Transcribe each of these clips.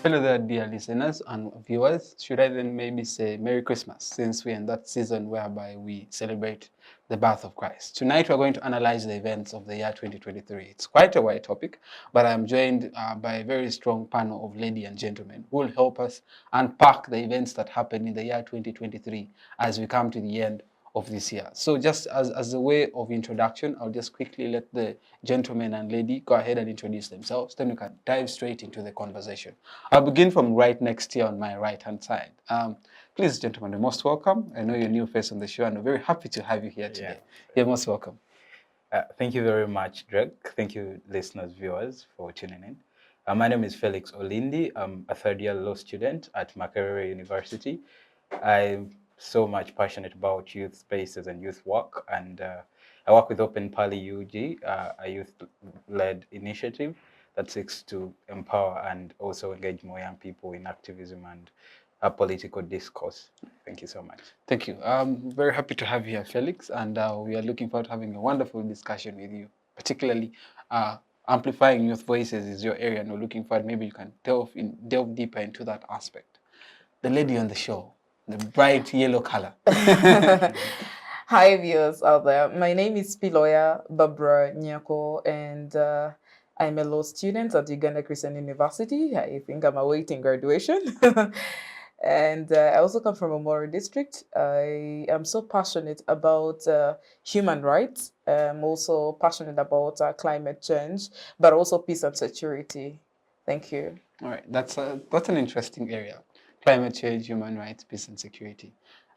Hello there, dear listeners and viewers. Should I then maybe say Merry Christmas, since we're in that season whereby we celebrate the birth of Christ. Tonight, we're going to analyze the events of the year 2023. It's quite a wide topic, but I'm joined by a very strong panel of ladies and gentlemen who will help us unpack the events that happened in the year 2023 as we come to the end of this year. So just as a way of introduction, I'll just quickly let the gentleman and lady go ahead and introduce themselves. Then we can dive straight into the conversation. I'll begin from right next here on my right-hand side. Please, gentlemen, you're most welcome. I know you're a new face on the show, and we're very happy to have you here today. You're most welcome. Thank you very much, Drake. Thank you, listeners, viewers, for tuning in. My name is Felix Olindi. I'm a third-year law student at Makerere University. I'm so much passionate about youth spaces and youth work, and I work with Open Pali UG, a youth-led initiative that seeks to empower and also engage more young people in activism and political discourse. Thank you so much. Thank you. I'm very happy to have you here, Felix, and we are looking forward to having a wonderful discussion with you, particularly amplifying youth voices is your area, and we're looking forward, maybe you can delve deeper into that aspect. The lady on the show, the bright yellow color. Hi, viewers out there. My name is Piloya, Barbra, Nyeko, and I'm a law student at Uganda Christian University. I think I'm awaiting graduation. And I also come from Omoro district. I am so passionate about human rights. I'm also passionate about climate change, but also peace and security. Thank you. All right, that's an interesting area. Climate change, human rights, peace and security.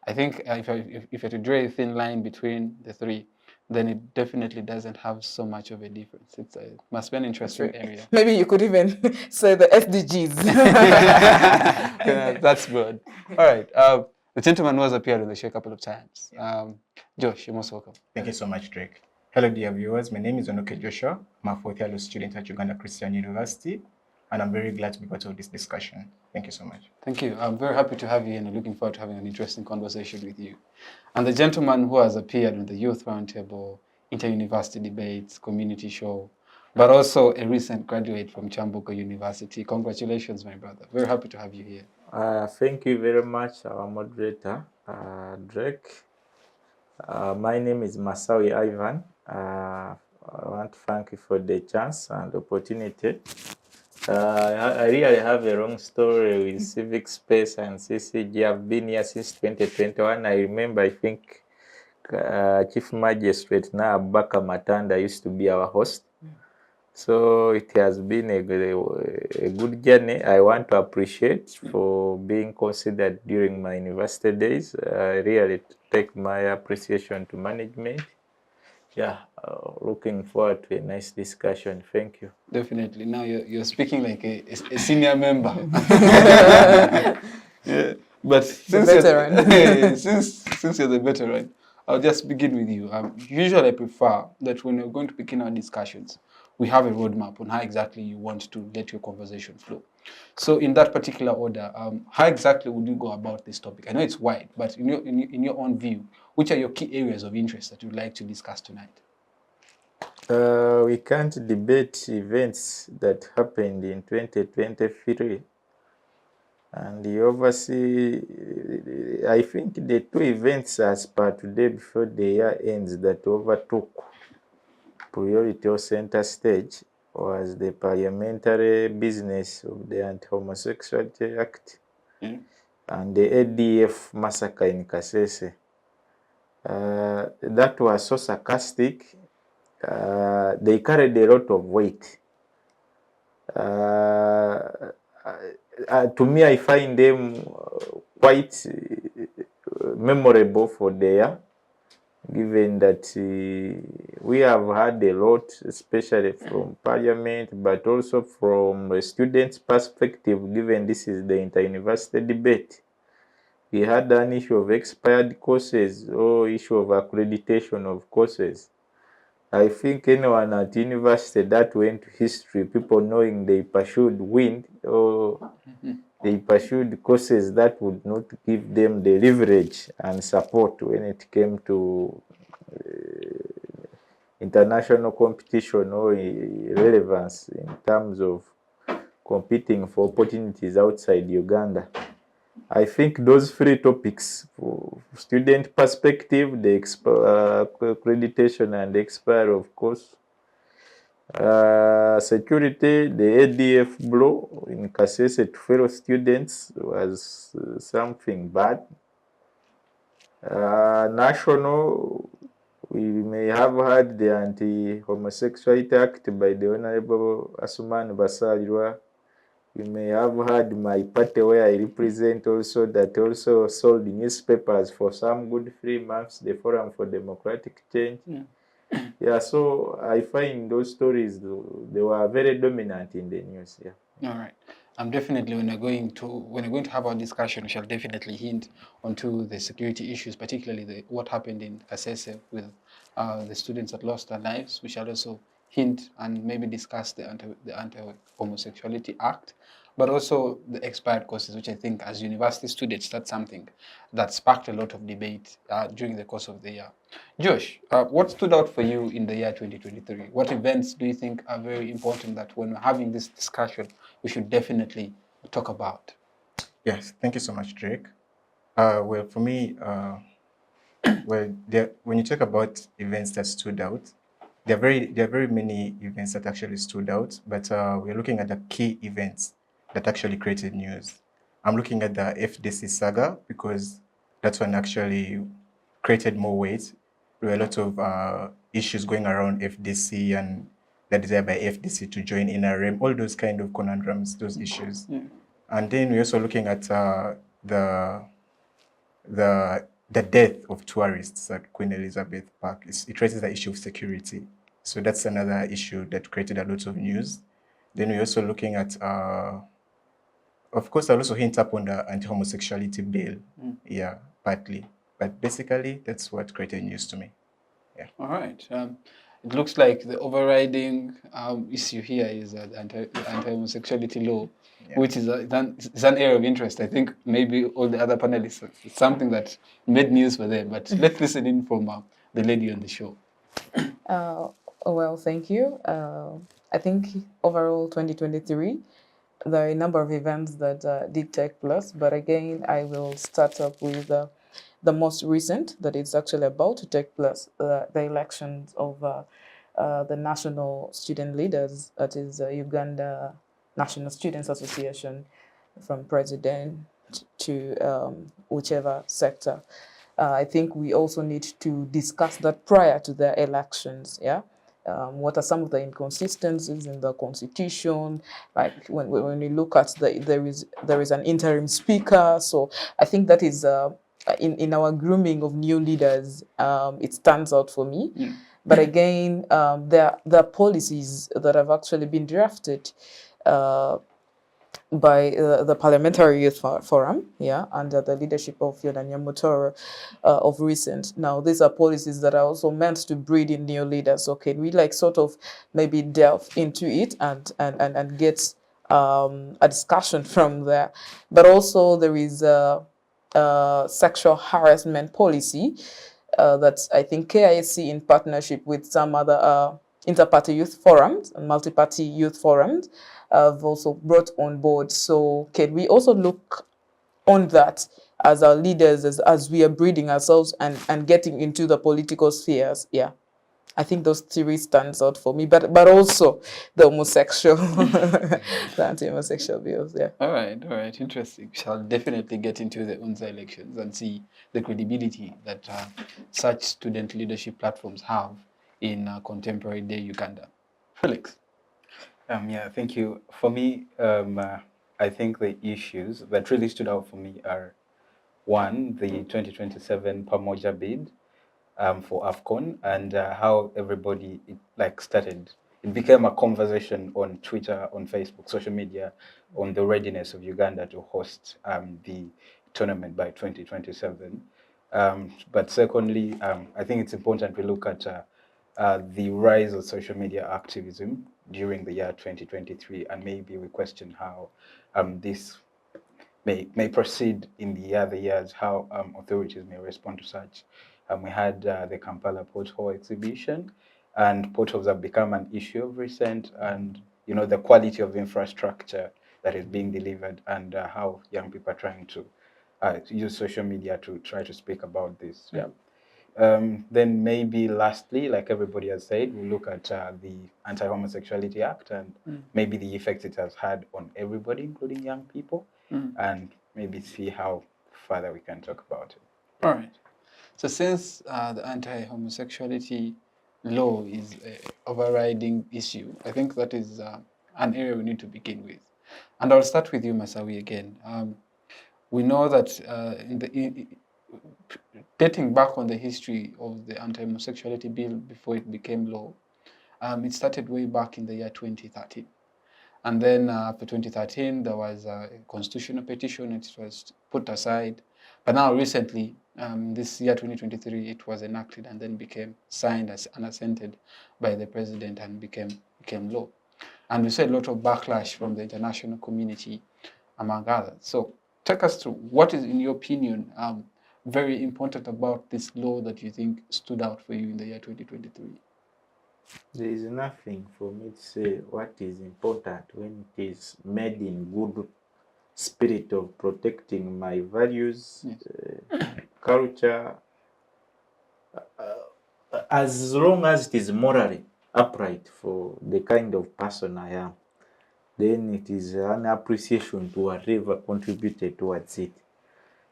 I think if you had to draw a thin line between the three, then it definitely doesn't have so much of a difference. It must be an interesting area. Maybe you could even say the SDGs. Yeah, that's good. All right. The gentleman who has appeared on the show a couple of times. Josh, you're most welcome. Thank you so much, Drake. Hello, dear viewers. My name is Onoke Joshua. I'm a fourth-year law student at Uganda Christian University, and I'm very glad to be part of this discussion. Thank you so much. Thank you. I'm very happy to have you, and I'm looking forward to having an interesting conversation with you. And the gentleman who has appeared on the Youth Roundtable, Inter-University Debates, Community Show, but also a recent graduate from Chambuko University. Congratulations, my brother. Very happy to have you here. Thank you very much, our moderator, Drake. My name is Masawi Ivan. I want to thank you for the chance and opportunity. I really have a long story with Civic Space and CCG. I've been here since 2021. I remember, I think, Chief Magistrate now Baka Matanda used to be our host. So it has been a good journey. I want to appreciate for being considered during my university days. I really take my appreciation to management. Yeah, looking forward to a nice discussion. Thank you. Definitely. Now you're speaking like a senior member. Yeah. But since you're the veteran, I'll just begin with you. Usually I prefer that when we're going to begin our discussions, we have a roadmap on how exactly you want to let your conversation flow. So in that particular order, how exactly would you go about this topic? I know it's wide, but in your own view, which are your key areas of interest that you'd like to discuss tonight? We can't debate events that happened in 2023. And obviously, I think the two events as per today before the year ends that overtook priority or center stage was the parliamentary business of the Anti-Homosexuality Act and the ADF massacre in Kasese. That was so sarcastic. They carried a lot of weight. To me, I find them quite memorable for the year, given that we have had a lot, especially from Parliament, but also from a student's perspective, given this is the inter-university debate. We had an issue of expired courses or issue of accreditation of courses. I think anyone at university that went to history, people knowing they pursued wind or they pursued courses that would not give them the leverage and support when it came to international competition or relevance in terms of competing for opportunities outside Uganda. I think those three topics, student perspective, the accreditation and expire, of course, security, the ADF blow in Kasese to fellow students was something bad. National, we may have had the Anti-Homosexuality Act by the Honorable Asuman Basalirwa. We may have had my party where I represent also that also sold newspapers for some good 3 months, the Forum for Democratic Change. Yeah, so I find those stories, they were very dominant in the news. Yeah. All right. Definitely, when we're going to have our discussion, we shall definitely hint onto the security issues, particularly what happened in Kasese with the students that lost their lives. We shall also hint and maybe discuss the Anti-Homosexuality Act, but also the expired courses, which I think as university students, that's something that sparked a lot of debate during the course of the year. Josh, what stood out for you in the year 2023? What events do you think are very important that when we're having this discussion, we should definitely talk about? Yes, thank you so much, Drake. Well, for me, when you talk about events that stood out, there are very many events that actually stood out, but we're looking at the key events that actually created news. I'm looking at the FDC saga because that one actually created more weight. There were a lot of issues going around FDC and the desire by FDC to join NRM, all those kind of conundrums, those issues. And then we're also looking at the death of tourists at Queen Elizabeth Park. It raises the issue of security. So that's another issue that created a lot of news. Then we're also looking at, of course, I'll also hint up on the anti-homosexuality bill. Yeah, partly. But basically, that's what created news to me. Yeah. All right. It looks like the overriding issue here is the anti-homosexuality law, which is an area of interest. I think maybe all the other panelists, it's something that made news for them. But let's listen in from the lady on the show. Well, thank you. I think overall 2023, there are a number of events that did take place. But again, I will start up with the most recent that is actually about to take place, the elections of the national student leaders, that is Uganda National Students Association, from president to whichever sector. I think we also need to discuss that prior to the elections, yeah? What are some of the inconsistencies in the constitution? Like when we look at there is an interim speaker, so I think that is in our grooming of new leaders, it stands out for me. But again, there are policies that have actually been drafted by the Parliamentary Youth Forum, yeah, under the leadership of Yodanya Mutoro of recent. Now, these are policies that are also meant to breed in new leaders. So can we like sort of maybe delve into it and get a discussion from there? But also there is a sexual harassment policy that I think KIC in partnership with some other inter-party youth forums and multi-party youth forums have also brought on board. So can we also look on that as our leaders, as we are breeding ourselves and getting into the political spheres? Yeah, I think those three stands out for me, but also the homosexual, the anti-homosexual bills, yeah. All right, interesting. Shall definitely get into the UNZA elections and see the credibility that such student leadership platforms have in contemporary day Uganda. Felix. Yeah, thank you. For me, I think the issues that really stood out for me are, one, the 2027 Pamoja bid for AFCON, and how everybody started. It became a conversation on Twitter, on Facebook, social media, on the readiness of Uganda to host the tournament by 2027. But secondly, I think it's important we look at the rise of social media activism during the year 2023, and maybe we question how this may proceed in the other years, how authorities may respond to such. We had the Kampala pothole exhibition, and potholes have become an issue of recent, and the quality of infrastructure that is being delivered, and how young people are trying to use social media to try to speak about this. Yeah. Then maybe lastly, like everybody has said, we'll look at the Anti-Homosexuality Act and maybe the effects it has had on everybody, including young people, and maybe see how further we can talk about it. All right. So since the anti-homosexuality law is an overriding issue, I think that is an area we need to begin with. And I'll start with you, Masawi, again. We know that dating back on the history of the anti-homosexuality bill before it became law, it started way back in the year 2013. And then after 2013, there was a constitutional petition, it was put aside. But now recently, this year 2023, it was enacted and then became signed and assented by the president and became law. And we saw a lot of backlash from the international community, among others. So take us through what is, in your opinion, very important about this law that you think stood out for you in the year 2023? There is nothing for me to say what is important when it is made in good spirit of protecting my values, culture, as long as it is morally upright for the kind of person I am, then it is an appreciation to whatever contributed towards it.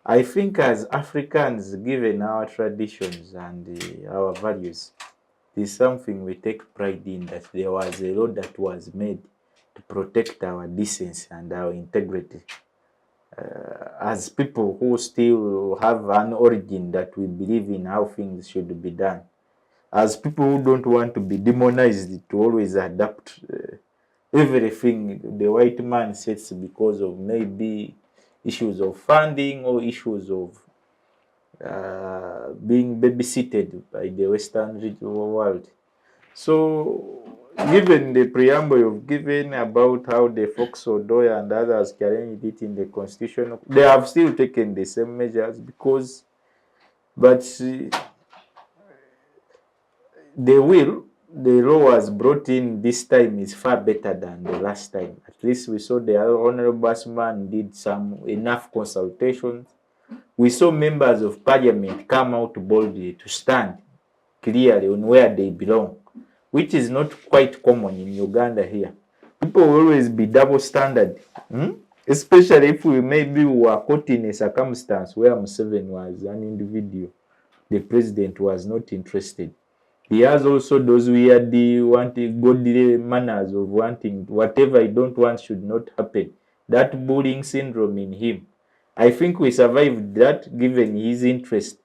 I think as Africans, given our traditions and our values, it is something we take pride in, that there was a law that was made to protect our decency and our integrity. As people who still have an origin that we believe in how things should be done, as people who don't want to be demonized to always adapt everything the white man sets because of maybe issues of funding or issues of being babysitted by the Western world. So, given the preamble you've given about how the Fox Odoya and others challenged it in the Constitution, they have still taken the same measures but the law was brought in this time is far better than the last time. At least we saw the Honorable Basman did enough consultations. We saw members of parliament come out boldly to stand clearly on where they belong, which is not quite common in Uganda here. People will always be double standard, especially if we were caught in a circumstance where Museveni was an individual. The president was not interested. He has also those weird godly manners of wanting whatever I don't want should not happen. That bullying syndrome in him. I think we survived that, given his interest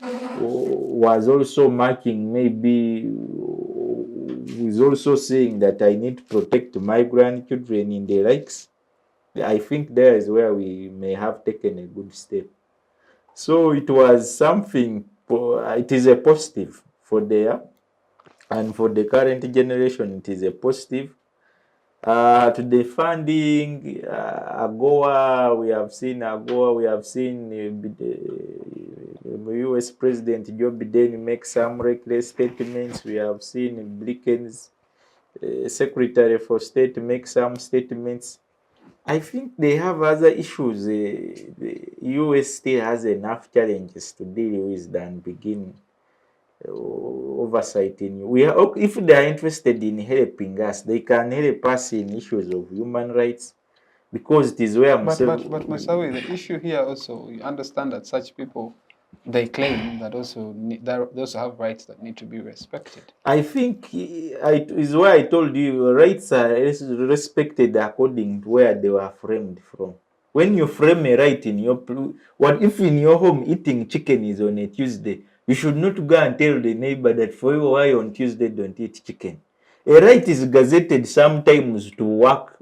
was also marking, was also saying that I need to protect my grandchildren in the likes. I think there is where we may have taken a good step. So it was something, it is a positive for there, and for the current generation, it is a positive. To the funding, AGOA, we have seen the US President Joe Biden make some reckless statements. We have seen Blinken's Secretary for State make some statements. I think they have other issues. The US still has enough challenges to deal with than begin oversight in if they are interested in helping us, they can help us in issues of human rights, because it is where but Masawi, the issue here also, you understand that such people, they claim that they also have rights that need to be respected. I think is why I told you rights are respected according to where they were framed from. When you frame a right in what if in your home eating chicken is on a Tuesday, you should not go and tell the neighbor that for you, why on Tuesday don't eat chicken. A right is gazetted sometimes to work.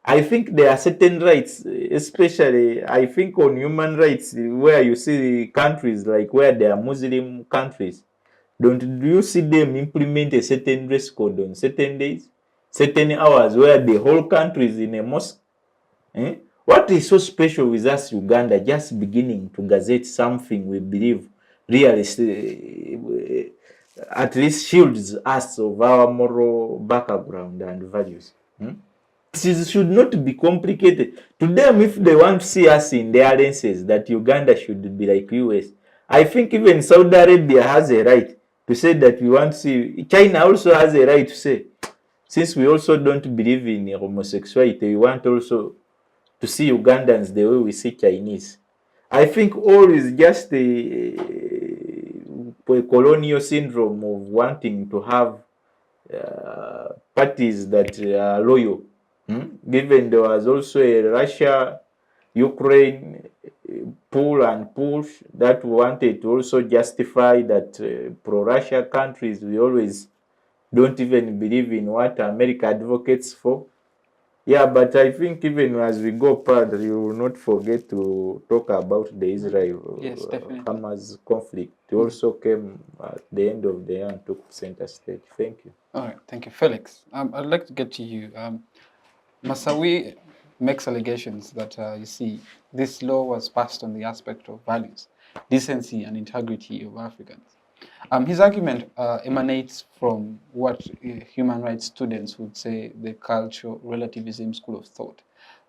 I think there are certain rights, especially I think on human rights, where you see countries like where there are Muslim countries. Do you see them implement a certain dress code on certain days, certain hours, where the whole country is in a mosque? What is so special with us, Uganda, just beginning to gazette something we believe really at least shields us of our moral background and values. It should not be complicated. To them, if they want to see us in their lenses, that Uganda should be like US, I think even Saudi Arabia has a right to say that we want to see. China also has a right to say, since we also don't believe in homosexuality, we want also to see Ugandans the way we see Chinese. I think all is just a colonial syndrome of wanting to have parties that are loyal. Given there was also a Russia, Ukraine pull and push that wanted to also justify that pro-Russia countries, we always don't even believe in what America advocates for. Yeah, but I think even as we go further, you will not forget to talk about the Israel Yes, definitely. Hamas conflict. It also came at the end of the year and took center stage. Thank you. All right, thank you. Felix, I'd like to get to you. Masawi makes allegations that, you see, this law was passed on the aspect of values, decency and integrity of Africans. His argument emanates from what human rights students would say the cultural relativism school of thought.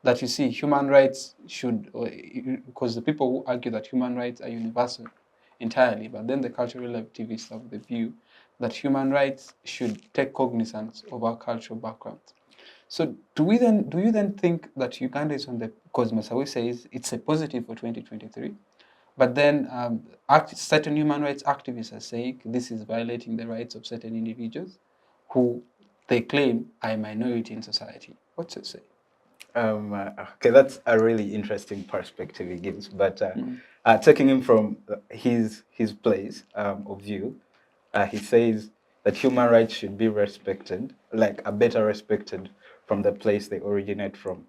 That, you see, human rights should, because the people who argue that human rights are universal entirely, but then the cultural relativists have the view that human rights should take cognizance of our cultural backgrounds. So do you then think that Uganda is on the, because Masawi says it's a positive for 2023, but then certain human rights activists are saying this is violating the rights of certain individuals who they claim are a minority in society. What's it say? Okay, that's a really interesting perspective he gives. But taking him from his place of view, he says that human rights should be respected, like a better respected from the place they originate from.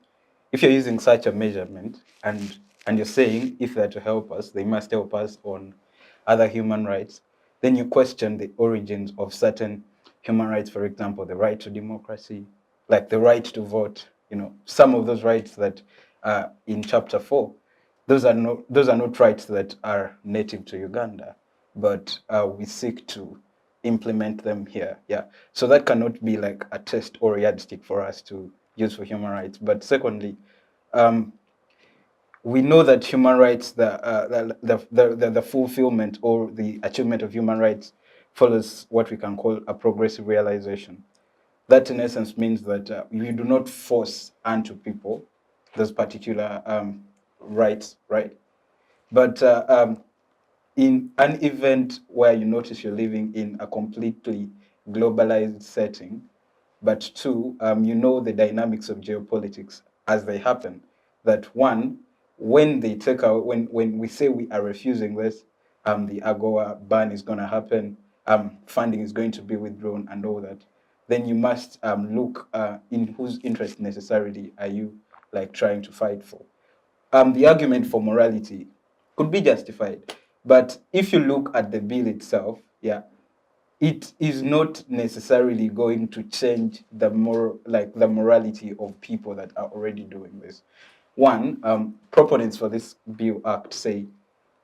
If you're using such a measurement and you're saying if they're to help us, they must help us on other human rights, then you question the origins of certain human rights, for example, the right to democracy, like the right to vote, some of those rights that are in chapter 4, those are not rights that are native to Uganda, but we seek to implement them here. Yeah. So that cannot be like a test or a yardstick for us to use for human rights. But secondly, we know that human rights, the fulfillment or the achievement of human rights follows what we can call a progressive realization. That in essence means that you do not force onto people those particular rights, right? But in an event where you notice you're living in a completely globalized setting, but two, you know the dynamics of geopolitics as they happen. That one, when they take out, when we say we are refusing this, the AGOA ban is going to happen, funding is going to be withdrawn, and all that. Then you must look in whose interest necessarily are you like trying to fight for. The argument for morality could be justified, but if you look at the bill itself, yeah, it is not necessarily going to change the morality of people that are already doing this. One, proponents for this bill act say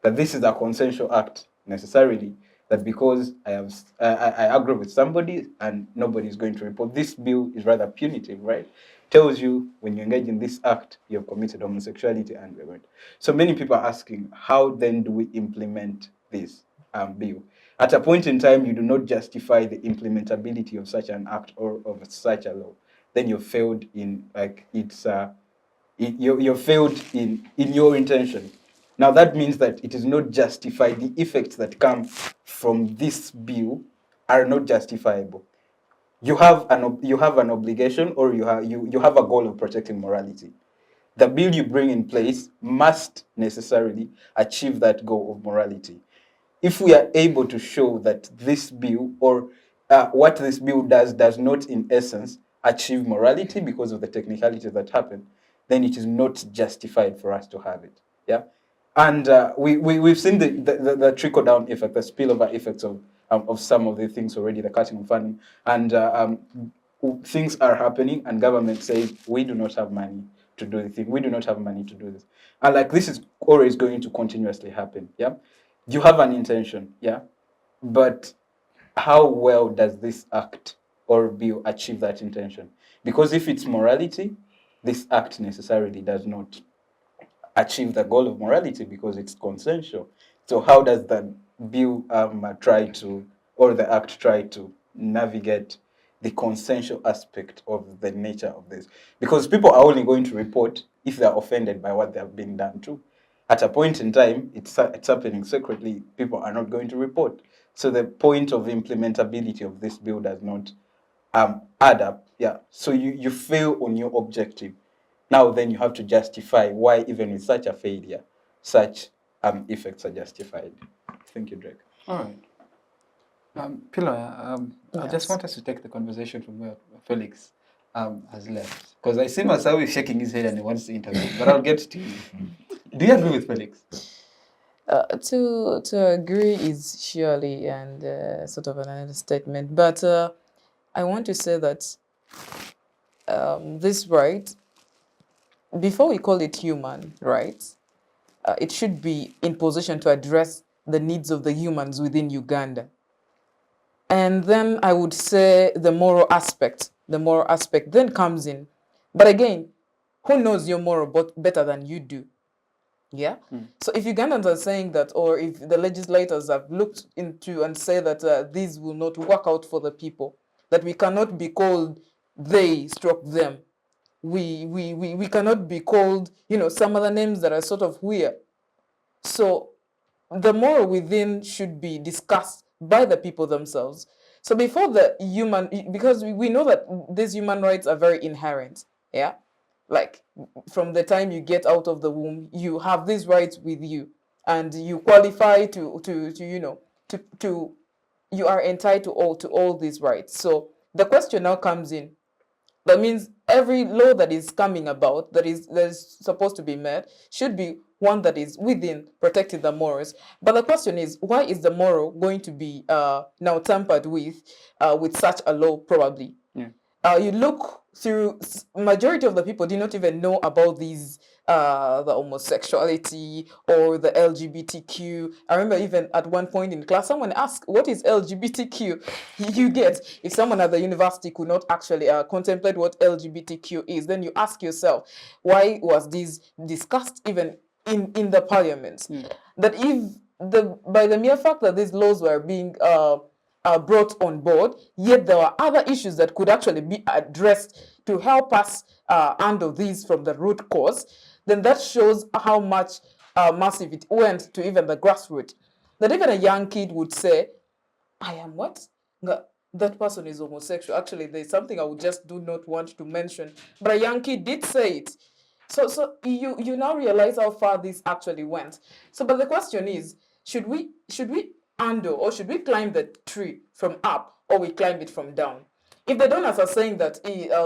that this is a consensual act necessarily, that because I agree with somebody and nobody is going to report, this bill is rather punitive, right? Tells you when you engage in this act, you have committed homosexuality and we're going. So many people are asking, how then do we implement this bill? At a point in time, you do not justify the implementability of such an act or of such a law. Then you failed in you failed in your intention. Now that means that it is not justified. The effects that come from this bill are not justifiable. You have an obligation, or you have a goal of protecting morality. The bill you bring in place must necessarily achieve that goal of morality. If we are able to show that this bill or what this bill does not in essence achieve morality because of the technicalities that happen, then it is not justified for us to have it. Yeah, and we've seen the trickle down effect, the spillover effects of some of the things already, the cutting of funding, and things are happening, and government says we do not have money to do the thing. We do not have money to do this, and like this is always going to continuously happen. Yeah, you have an intention, yeah, but how well does this act or bill achieve that intention? Because if it's morality, this act necessarily does not achieve the goal of morality because it's consensual. So how does the bill try to, or the act try to navigate the consensual aspect of the nature of this? Because people are only going to report if they're offended by what they have been done to. At a point in time, it's happening secretly, people are not going to report. So the point of implementability of this bill does not add up. Yeah. So you fail on your objective. Now then you have to justify why even with such a failure, such effects are justified. Thank you, Drake. All right. Piloya, I just Yes. want us to take the conversation from where Felix has left. Because I see Masawi shaking his head and he wants to intervene, but I'll get to you. Do you agree with Felix? To agree is surely and sort of an understatement, but I want to say that this right, before we call it human rights, it should be in position to address the needs of the humans within Uganda. And then I would say the moral aspect then comes in. But again, who knows your moral better than you do? Yeah. So if Ugandans are saying that, or if the legislators have looked into and say that these will not work out for the people, that we cannot be called they stroke them. We cannot be called, some other names that are sort of weird. So the moral within should be discussed by the people themselves. So before the human, because we know that these human rights are very inherent. Yeah. Like from the time you get out of the womb, you have these rights with you, and you qualify to you are entitled to all these rights. So the question now comes in. That means every law that is coming about that is supposed to be met should be one that is within protecting the morals. But the question is, why is the moral going to be now tampered with such a law? Probably. Yeah. You look through, majority of the people do not even know about these the homosexuality or the LGBTQ. I remember even at one point in class, someone asked, "What is LGBTQ?" You get, if someone at the university could not actually contemplate what LGBTQ is, then you ask yourself, why was this discussed even in the parliament? That if by the mere fact that these laws were being brought on board, yet there were other issues that could actually be addressed to help us handle these from the root cause, then that shows how much massive it went to even the grassroots. That even a young kid would say, I am what? That person is homosexual. Actually, there's something I would just do not want to mention, but a young kid did say it. So you now realize how far this actually went. So, but the question is, should we undo, or should we climb the tree from up, or we climb it from down? If the donors are saying that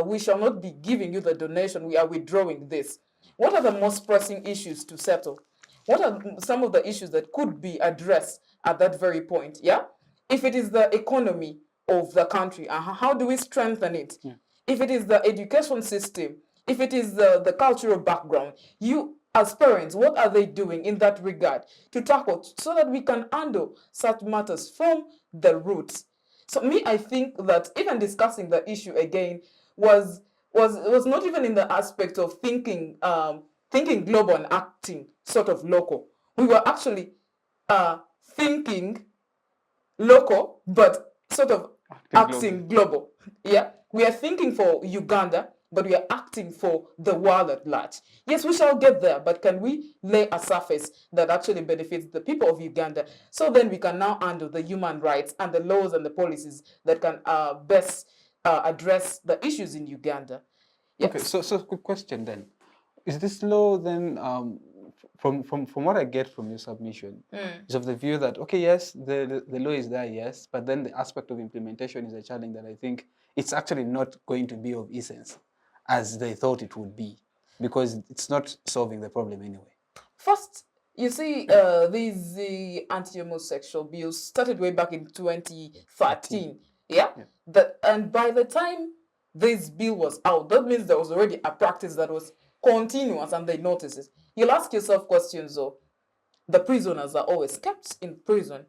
we shall not be giving you the donation, we are withdrawing this, what are the most pressing issues to settle? What are some of the issues that could be addressed at that very point? Yeah. If it is the economy of the country, how do we strengthen it? Yeah. If it is the education system, if it is the cultural background, you as parents, what are they doing in that regard to tackle so that we can handle such matters from the roots? So me, I think that even discussing the issue again was not even in the aspect of thinking global and acting sort of local. We were actually thinking local, but sort of acting global. Yeah, we are thinking for Uganda, but we are acting for the world at large. Yes, we shall get there, but can we lay a surface that actually benefits the people of Uganda? So then we can now handle the human rights and the laws and the policies that can best address the issues in Uganda. Yes. Okay, so quick question then. Is this law then, from what I get from your submission, is of the view that, okay, yes, the law is there, yes, but then the aspect of implementation is a challenge that I think it's actually not going to be of essence as they thought it would be, because it's not solving the problem anyway. First, you see, these anti-homosexual bills started way back in 2013. Yeah? And by the time this bill was out, that means there was already a practice that was continuous, and they noticed it. You'll ask yourself questions though. The prisoners are always kept in prison.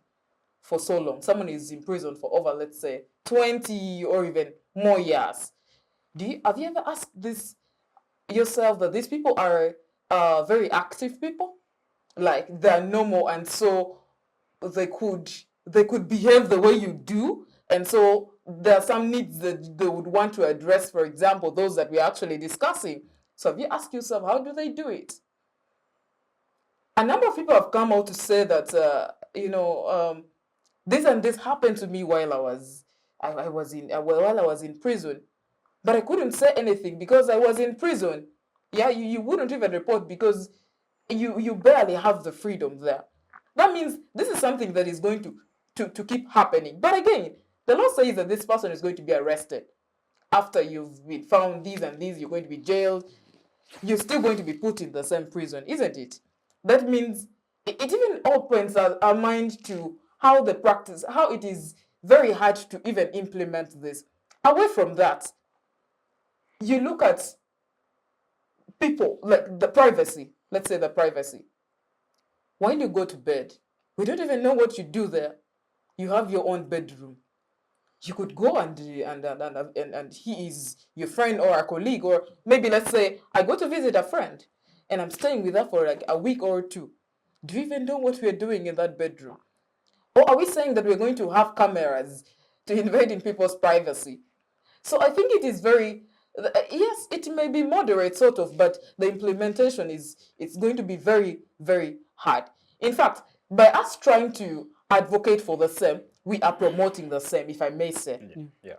for so long, someone is in prison for over, let's say, 20 or even more years, have you ever asked this yourself, that these people are very active people? Like they're normal, and so they could behave the way you do, and so there are some needs that they would want to address, for example, those that we're actually discussing. So have you asked yourself, how do they do it? A number of people have come out to say that this and this happened to me while I was in prison, but I couldn't say anything because I was in prison. Yeah, you wouldn't even report because you barely have the freedom there. That means this is something that is going to keep happening. But again, the law says that this person is going to be arrested. After you've been found these and these, you're going to be jailed. You're still going to be put in the same prison, isn't it? That means it even opens our mind to how the practice, how it is very hard to even implement this. Away from that, you look at people, like the privacy, let's say the privacy. When you go to bed, we don't even know what you do there. You have your own bedroom. You could go and he is your friend or a colleague, or maybe let's say I go to visit a friend and I'm staying with her for like a week or two. Do you even know what we're doing in that bedroom? Or are we saying that we're going to have cameras to invade in people's privacy? So I think it is very, yes, it may be moderate sort of, but the implementation it's going to be very, very hard. In fact, by us trying to advocate for the same, we are promoting the same, if I may say.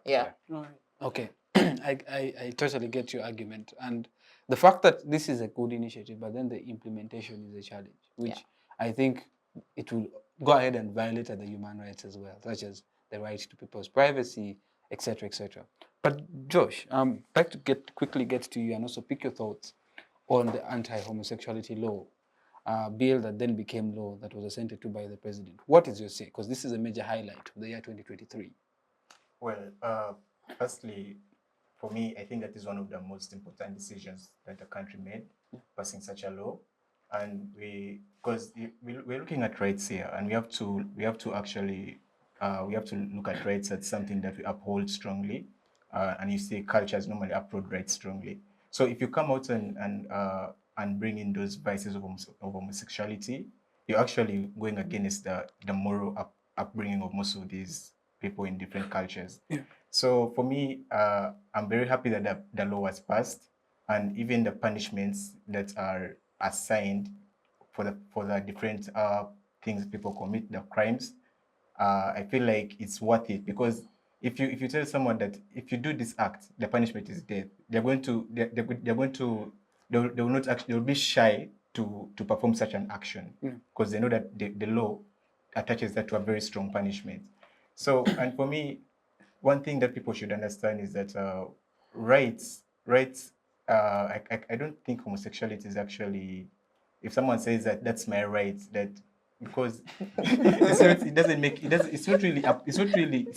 Yeah. Right. Okay. I totally get your argument. And the fact that this is a good initiative, but then the implementation is a challenge, which I think it will go ahead and violate the human rights as well, such as the right to people's privacy, etc., etc. But Josh, I'd like to quickly get to you and also pick your thoughts on the anti-homosexuality law bill that then became law that was assented to by the president. What is your say? Because this is a major highlight of the year 2023. Well, firstly, for me, I think that is one of the most important decisions that the country made, passing such a law. And because we're looking at rights here, and we have to actually look at rights as something that we uphold strongly. And you see cultures normally uphold rights strongly. So if you come out and bring in those vices of homosexuality, you're actually going against the moral upbringing of most of these people in different cultures. Yeah. So for me, I'm very happy that the law was passed, and even the punishments that are assigned for the different things people commit, the crimes, I feel like it's worth it, because if you tell someone that if you do this act, the punishment is death, they will be shy to perform such an action, because they know that the law attaches that to a very strong punishment. So, and for me, one thing that people should understand is that rights. I don't think homosexuality is actually. If someone says that that's my right, that because it's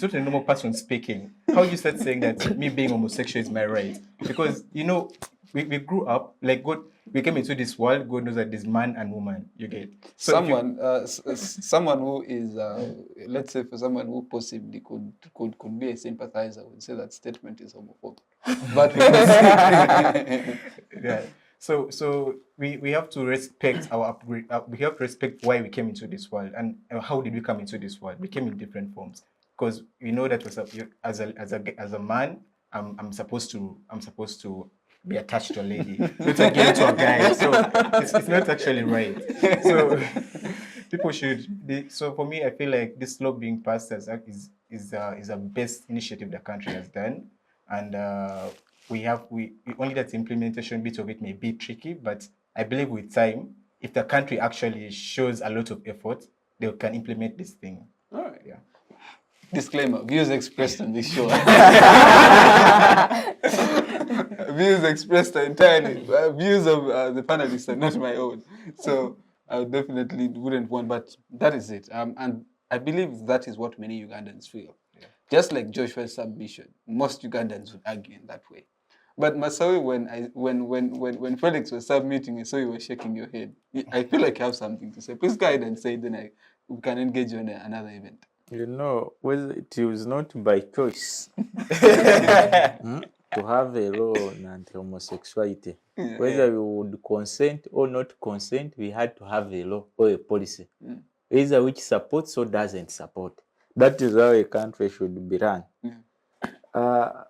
not a normal person speaking. How you start saying that me being homosexual is my right? Because we grew up like God. We came into this world. God knows that there's man and woman. You get so someone who is let's say, for someone who possibly could be a sympathizer would say that statement is homophobic. But yeah. So we have to respect our upgrade. We have to respect why we came into this world, and how did we come into this world. We came in different forms, because we know that as a man, I'm supposed to be attached to a lady, not again to a guy. So it's not actually right. So people should. So for me, I feel like this law being passed is a best initiative the country has done, and we only that implementation bit of it may be tricky, but I believe with time, if the country actually shows a lot of effort, they can implement this thing. All right. Yeah. Disclaimer: views expressed on this show. Views expressed are entirely views of the panelists are not my own. So I definitely wouldn't want, but that is it. And I believe that is what many Ugandans feel. Yeah. Just like Joshua's submission, most Ugandans would argue in that way. But Masawi, when Felix was submitting, I saw you were shaking your head. I feel like you have something to say. Please go ahead and say it, then we can engage you on another event. You know, whether it was not by choice to have a law on anti-homosexuality. Whether we would consent or not consent, we had to have a law or a policy. Either which supports or doesn't support. That is how a country should be run. I'm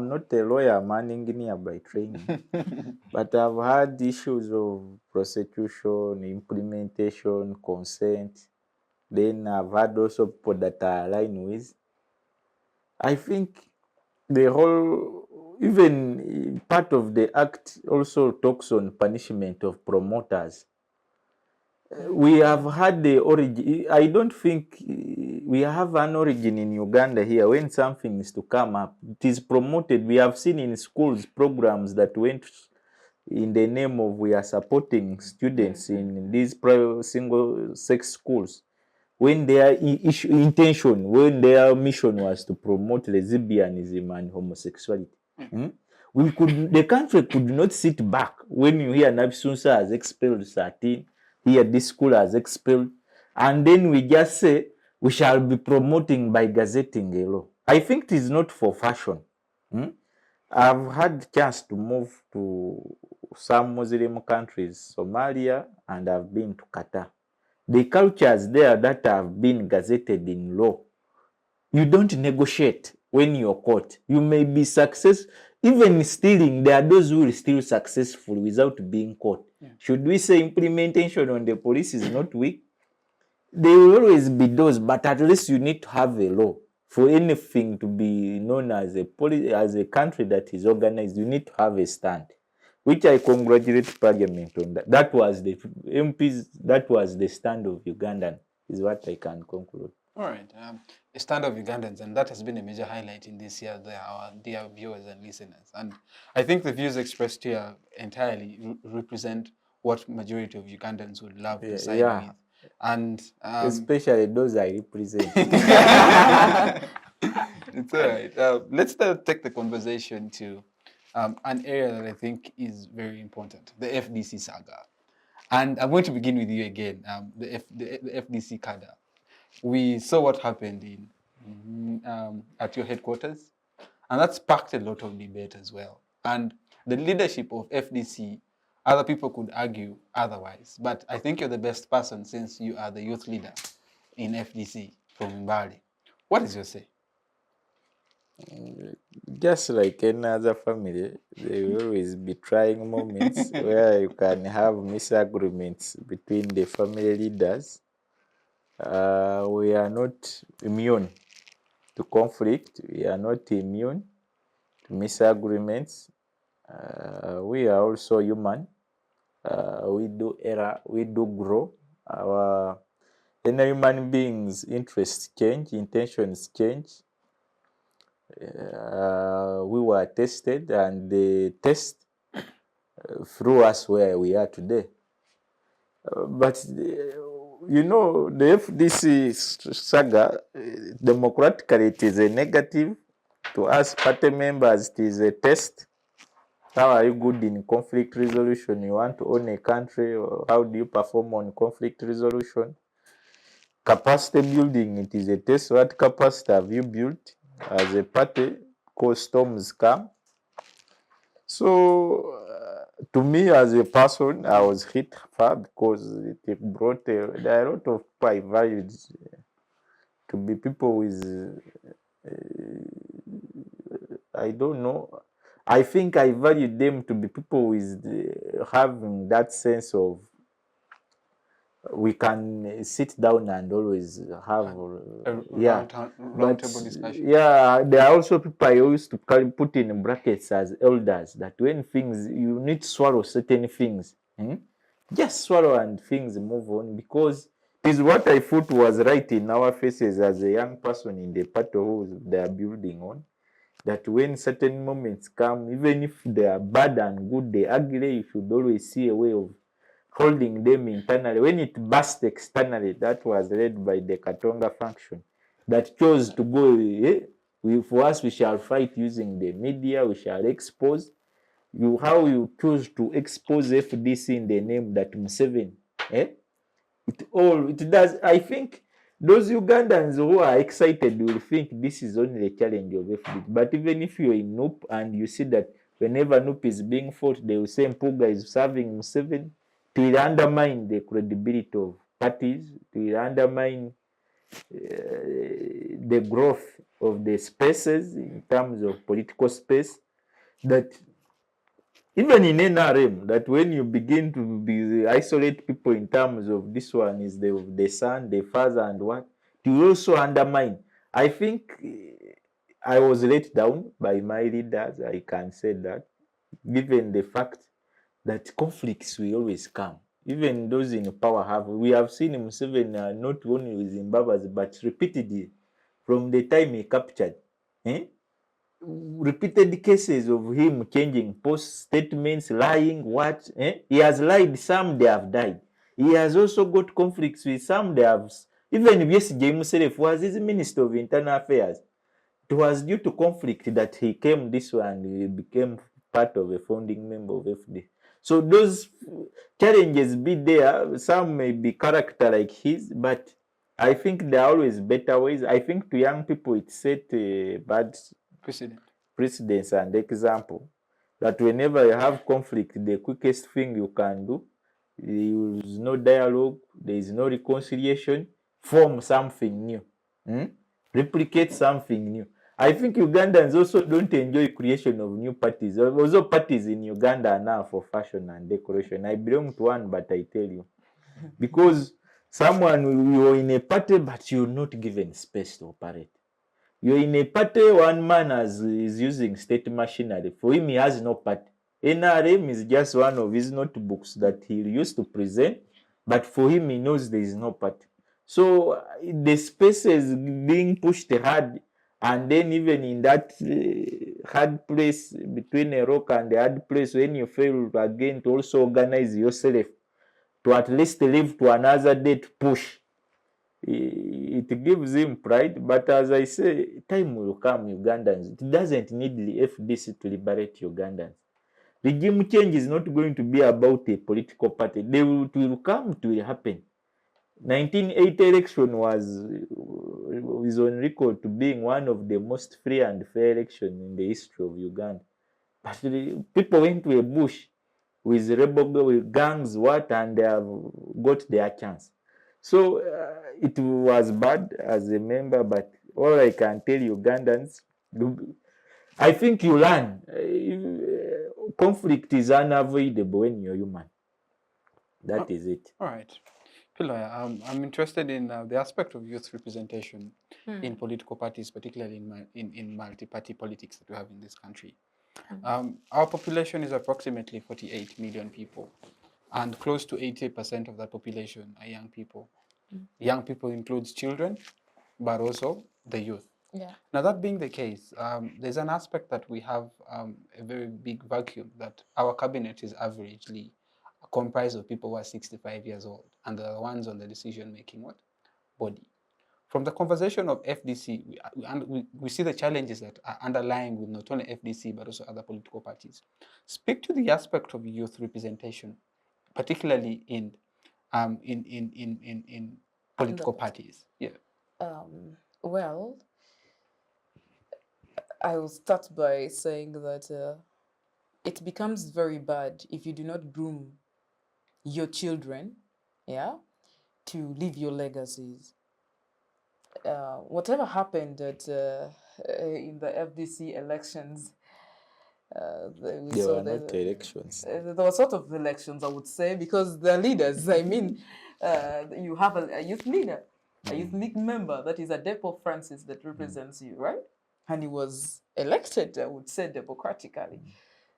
not a lawyer, I'm an engineer by training, but I've had issues of prosecution, implementation, consent. Then I've had also people that I align with. I think the whole, even part of the act also talks on punishment of promoters. We have had the origin. I don't think we have an origin in Uganda here. When something is to come up, it is promoted. We have seen in schools programs that went in the name of we are supporting students in these private single-sex schools. When their intention, when their mission was to promote lesbianism and homosexuality. The country could not sit back when you hear Nabsunsa has expelled 13, here this school has expelled, and then we just say we shall be promoting by gazetting a law. I think it is not for fashion. I've had chance to move to some Muslim countries, Somalia, and I've been to Qatar. The cultures there that have been gazetted in law, you don't negotiate when you're caught. You may be successful. Even stealing, there are those who will steal successful without being caught. Should we say implementation on the police is not weak? There will always be those, but at least you need to have a law. For anything to be known as a country that is organized, you need to have a stand, which I congratulate Parliament on that. That was the MPs, that was the stand of Ugandan, is what I can conclude. All right. A stand of Ugandans, and that has been a major highlight in this year, our dear viewers and listeners. And I think the views expressed here entirely represent what majority of Ugandans would love to side with. And especially those I represent. It's all right. Let's take the conversation to an area that I think is very important, the FDC saga. And I'm going to begin with you again, the FDC cadre. We saw what happened at your headquarters, and that sparked a lot of debate as well. And the leadership of FDC, other people could argue otherwise, but I think you're the best person since you are the youth leader in FDC from Mbali. What is your say? Just like any other family, there will always be trying moments where you can have misagreements between the family leaders. We are not immune to conflict. We are not immune to misagreements. We are also human. We do error. We do grow. Any human beings' interests change, intentions change. We were tested, and the test threw us where we are today. But you know, the FDC saga, democratically, it is a negative. To us party members, it is a test. How are you good in conflict resolution? You want to own a country, or how do you perform on conflict resolution? Capacity building, it is a test. What capacity have you built as a party? Because storms come. So, to me as a person, I was hit hard because it brought there are a lot of people I valued to be people with, I don't know. I think I valued them to be people with having that sense of we can sit down and always have roundtable discussion. Yeah, there are also people I used to put in brackets as elders, that when things you need to swallow certain things, just swallow and things move on, because it is what I thought was right in our faces as a young person in the party who they are building on. That when certain moments come, even if they are bad and good, they ugly, you should always see a way of holding them internally. When it burst externally, that was led by the Katonga faction that chose to go, for us, we shall fight using the media, we shall expose. How you choose to expose FDC in the name that Museveni, it does, I think Those Ugandans who are excited will think this is only a challenge of FDC. But even if you're in NUP and you see that whenever NUP is being fought, they will say Mpuga is serving Museveni, it will undermine the credibility of parties, it will undermine the growth of the spaces in terms of political space, that even in NRM, that when you begin to isolate people in terms of this one is the son, the father, and what, to also undermine. I think I was let down by my leaders, I can say that, given the fact that conflicts will always come. Even those in power we have seen Museveni not only with Zimbabwe, but repeatedly from the time he captured. Repeated cases of him changing post statements, lying, what? He has lied, some they have died. He has also got conflicts with some they have. Even Besigye himself was his Minister of Internal Affairs. It was due to conflict that he came this way and he became part of a founding member of FD. So those challenges be there. Some may be character like his, but I think there are always better ways. I think to young people it set a bad precedence and example that whenever you have conflict, the quickest thing you can do, there is no dialogue, there is no reconciliation, form something new, replicate something new. I think Ugandans also don't enjoy creation of new parties. Also, parties in Uganda are now for fashion and decoration. I belong to one, but I tell you, because someone, you're in a party, but you're not given space to operate. You're in a party, one man is using state machinery. For him, he has no party. NRM is just one of his notebooks that he used to present, but for him, he knows there is no party. So the space is being pushed hard, and then even in that hard place, between a rock and a hard place, when you fail again to also organize yourself, to at least live to another day to push, it gives him pride. But as I say, time will come, Ugandans. It doesn't need the FDC to liberate Ugandans. Regime change is not going to be about a political party. It will come, it will happen. 1980 election is on record to being one of the most free and fair elections in the history of Uganda. But people went to a bush with rebel, with gangs, and they have got their chance. So it was bad as a member, but all I can tell Ugandans, I think you learn. Conflict is unavoidable when you're human. That is it. All right. Piloya, I'm interested in the aspect of youth representation in political parties, particularly in multi-party politics that we have in this country. Our population is approximately 48 million people, and close to 80% of that population are young people. Young people includes children, but also the youth. Yeah. Now, that being the case, there's an aspect that we have a very big vacuum, that our cabinet is averagely comprised of people who are 65 years old, and they're the ones on the decision-making body. From the conversation of FDC, we see the challenges that are underlying with not only FDC, but also other political parties. Speak to the aspect of youth representation, particularly in political parties. Yeah. Well, I will start by saying that it becomes very bad if you do not groom your children, to leave your legacies. Whatever happened in the FDC elections, There were not elections. there were sort of elections, I would say, because the leaders, I mean, you have a youth leader, a youth league member, that is a Depo Francis that represents you, right? And he was elected, I would say, democratically.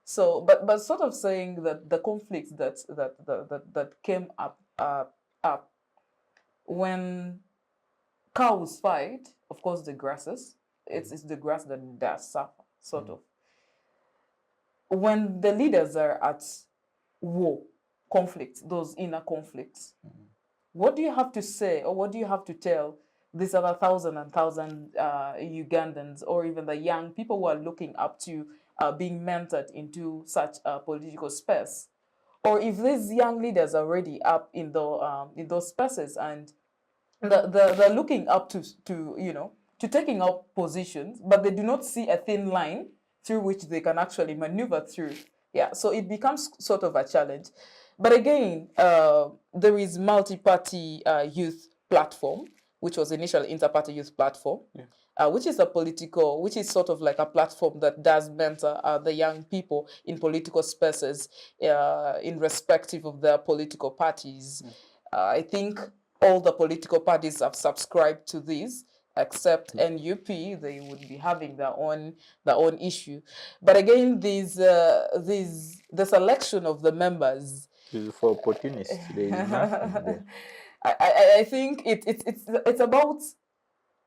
So, but sort of saying that the conflicts that came up when cows fight, of course, the grasses, it's the grass that does suffer, sort of. When the leaders are at war, conflicts, those inner conflicts, what do you have to say, or what do you have to tell these other thousand Ugandans, or even the young people who are looking up to being mentored into such a political space? Or if these young leaders are already up in those spaces and they're looking up to to taking up positions, but they do not see a thin line through which they can actually maneuver through. Yeah, so it becomes sort of a challenge. But again, there is multi-party youth platform, which was initially inter-party youth platform, which is which is sort of like a platform that does mentor the young people in political spaces, in respective of their political parties. I think all the political parties have subscribed to this, except NUP. They would be having their own issue. But again, the selection of the members It's for opportunists. There is nothing there. I think it's about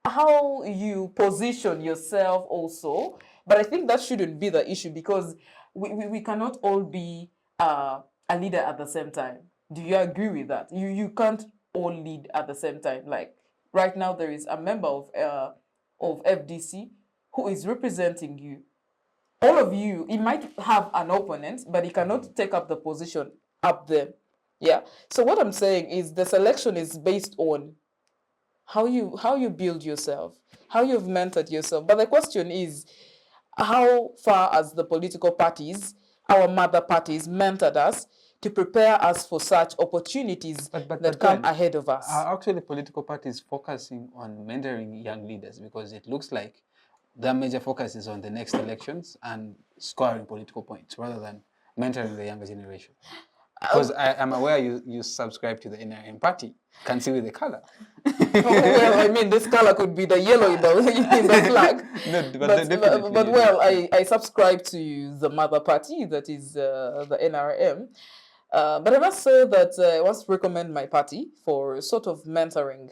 how you position yourself also, but I think that shouldn't be the issue, because we cannot all be a leader at the same time. Do you agree with that? You can't all lead at the same time. Like right now, there is a member of FDC who is representing you. All of you, he might have an opponent, but he cannot take up the position up there. Yeah. So what I'm saying is the selection is based on how you build yourself, how you've mentored yourself. But the question is, how far as the political parties, our mother parties, mentored us to prepare us for such opportunities that come ahead of us. Are actually political parties focusing on mentoring young leaders? Because it looks like their major focus is on the next elections and scoring political points rather than mentoring the younger generation. Because I'm aware you subscribe to the NRM party. Can see with the color. Well, I mean, this color could be the yellow in the flag. No, but well, I subscribe to the mother party, that is the NRM. But I must say that I want to recommend my party for sort of mentoring.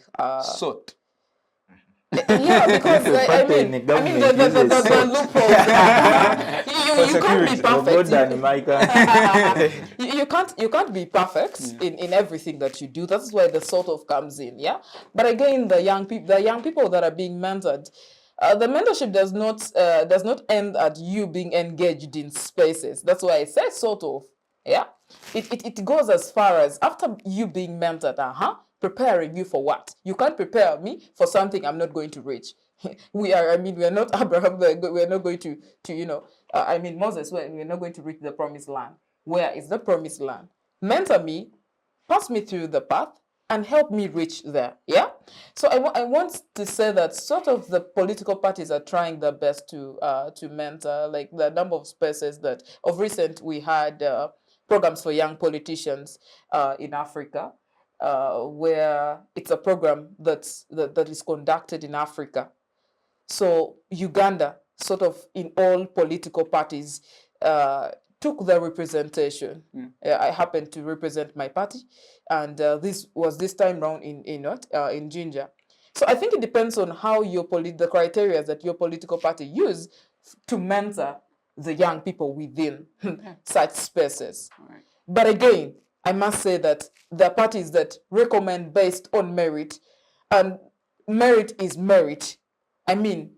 Yeah, because I mean the loopholes. You can't be perfect. You can't be perfect in everything that you do. That's why the sort of comes in. Yeah, but again, the young people that are being mentored. The mentorship does not end at you being engaged in spaces. That's why I said sort of. Yeah, it goes as far as after you being mentored. Preparing you for what? You can't prepare me for something I'm not going to reach. We are not Abraham. We are not going to Moses. We're not going to reach the promised land. Where is the promised land? Mentor me, pass me through the path, and help me reach there. Yeah. So I want to say that sort of the political parties are trying their best to mentor. Like the number of spaces that of recent we had programs for young politicians in Africa. Where it's a program that is conducted in Africa. So Uganda, sort of in all political parties, took the representation. I happened to represent my party, and this time round in Ginger. So I think it depends on how the criteria that your political party use to mentor the young people within such spaces. Right. But again, I must say that there are parties that recommend based on merit, and merit is merit. I mean,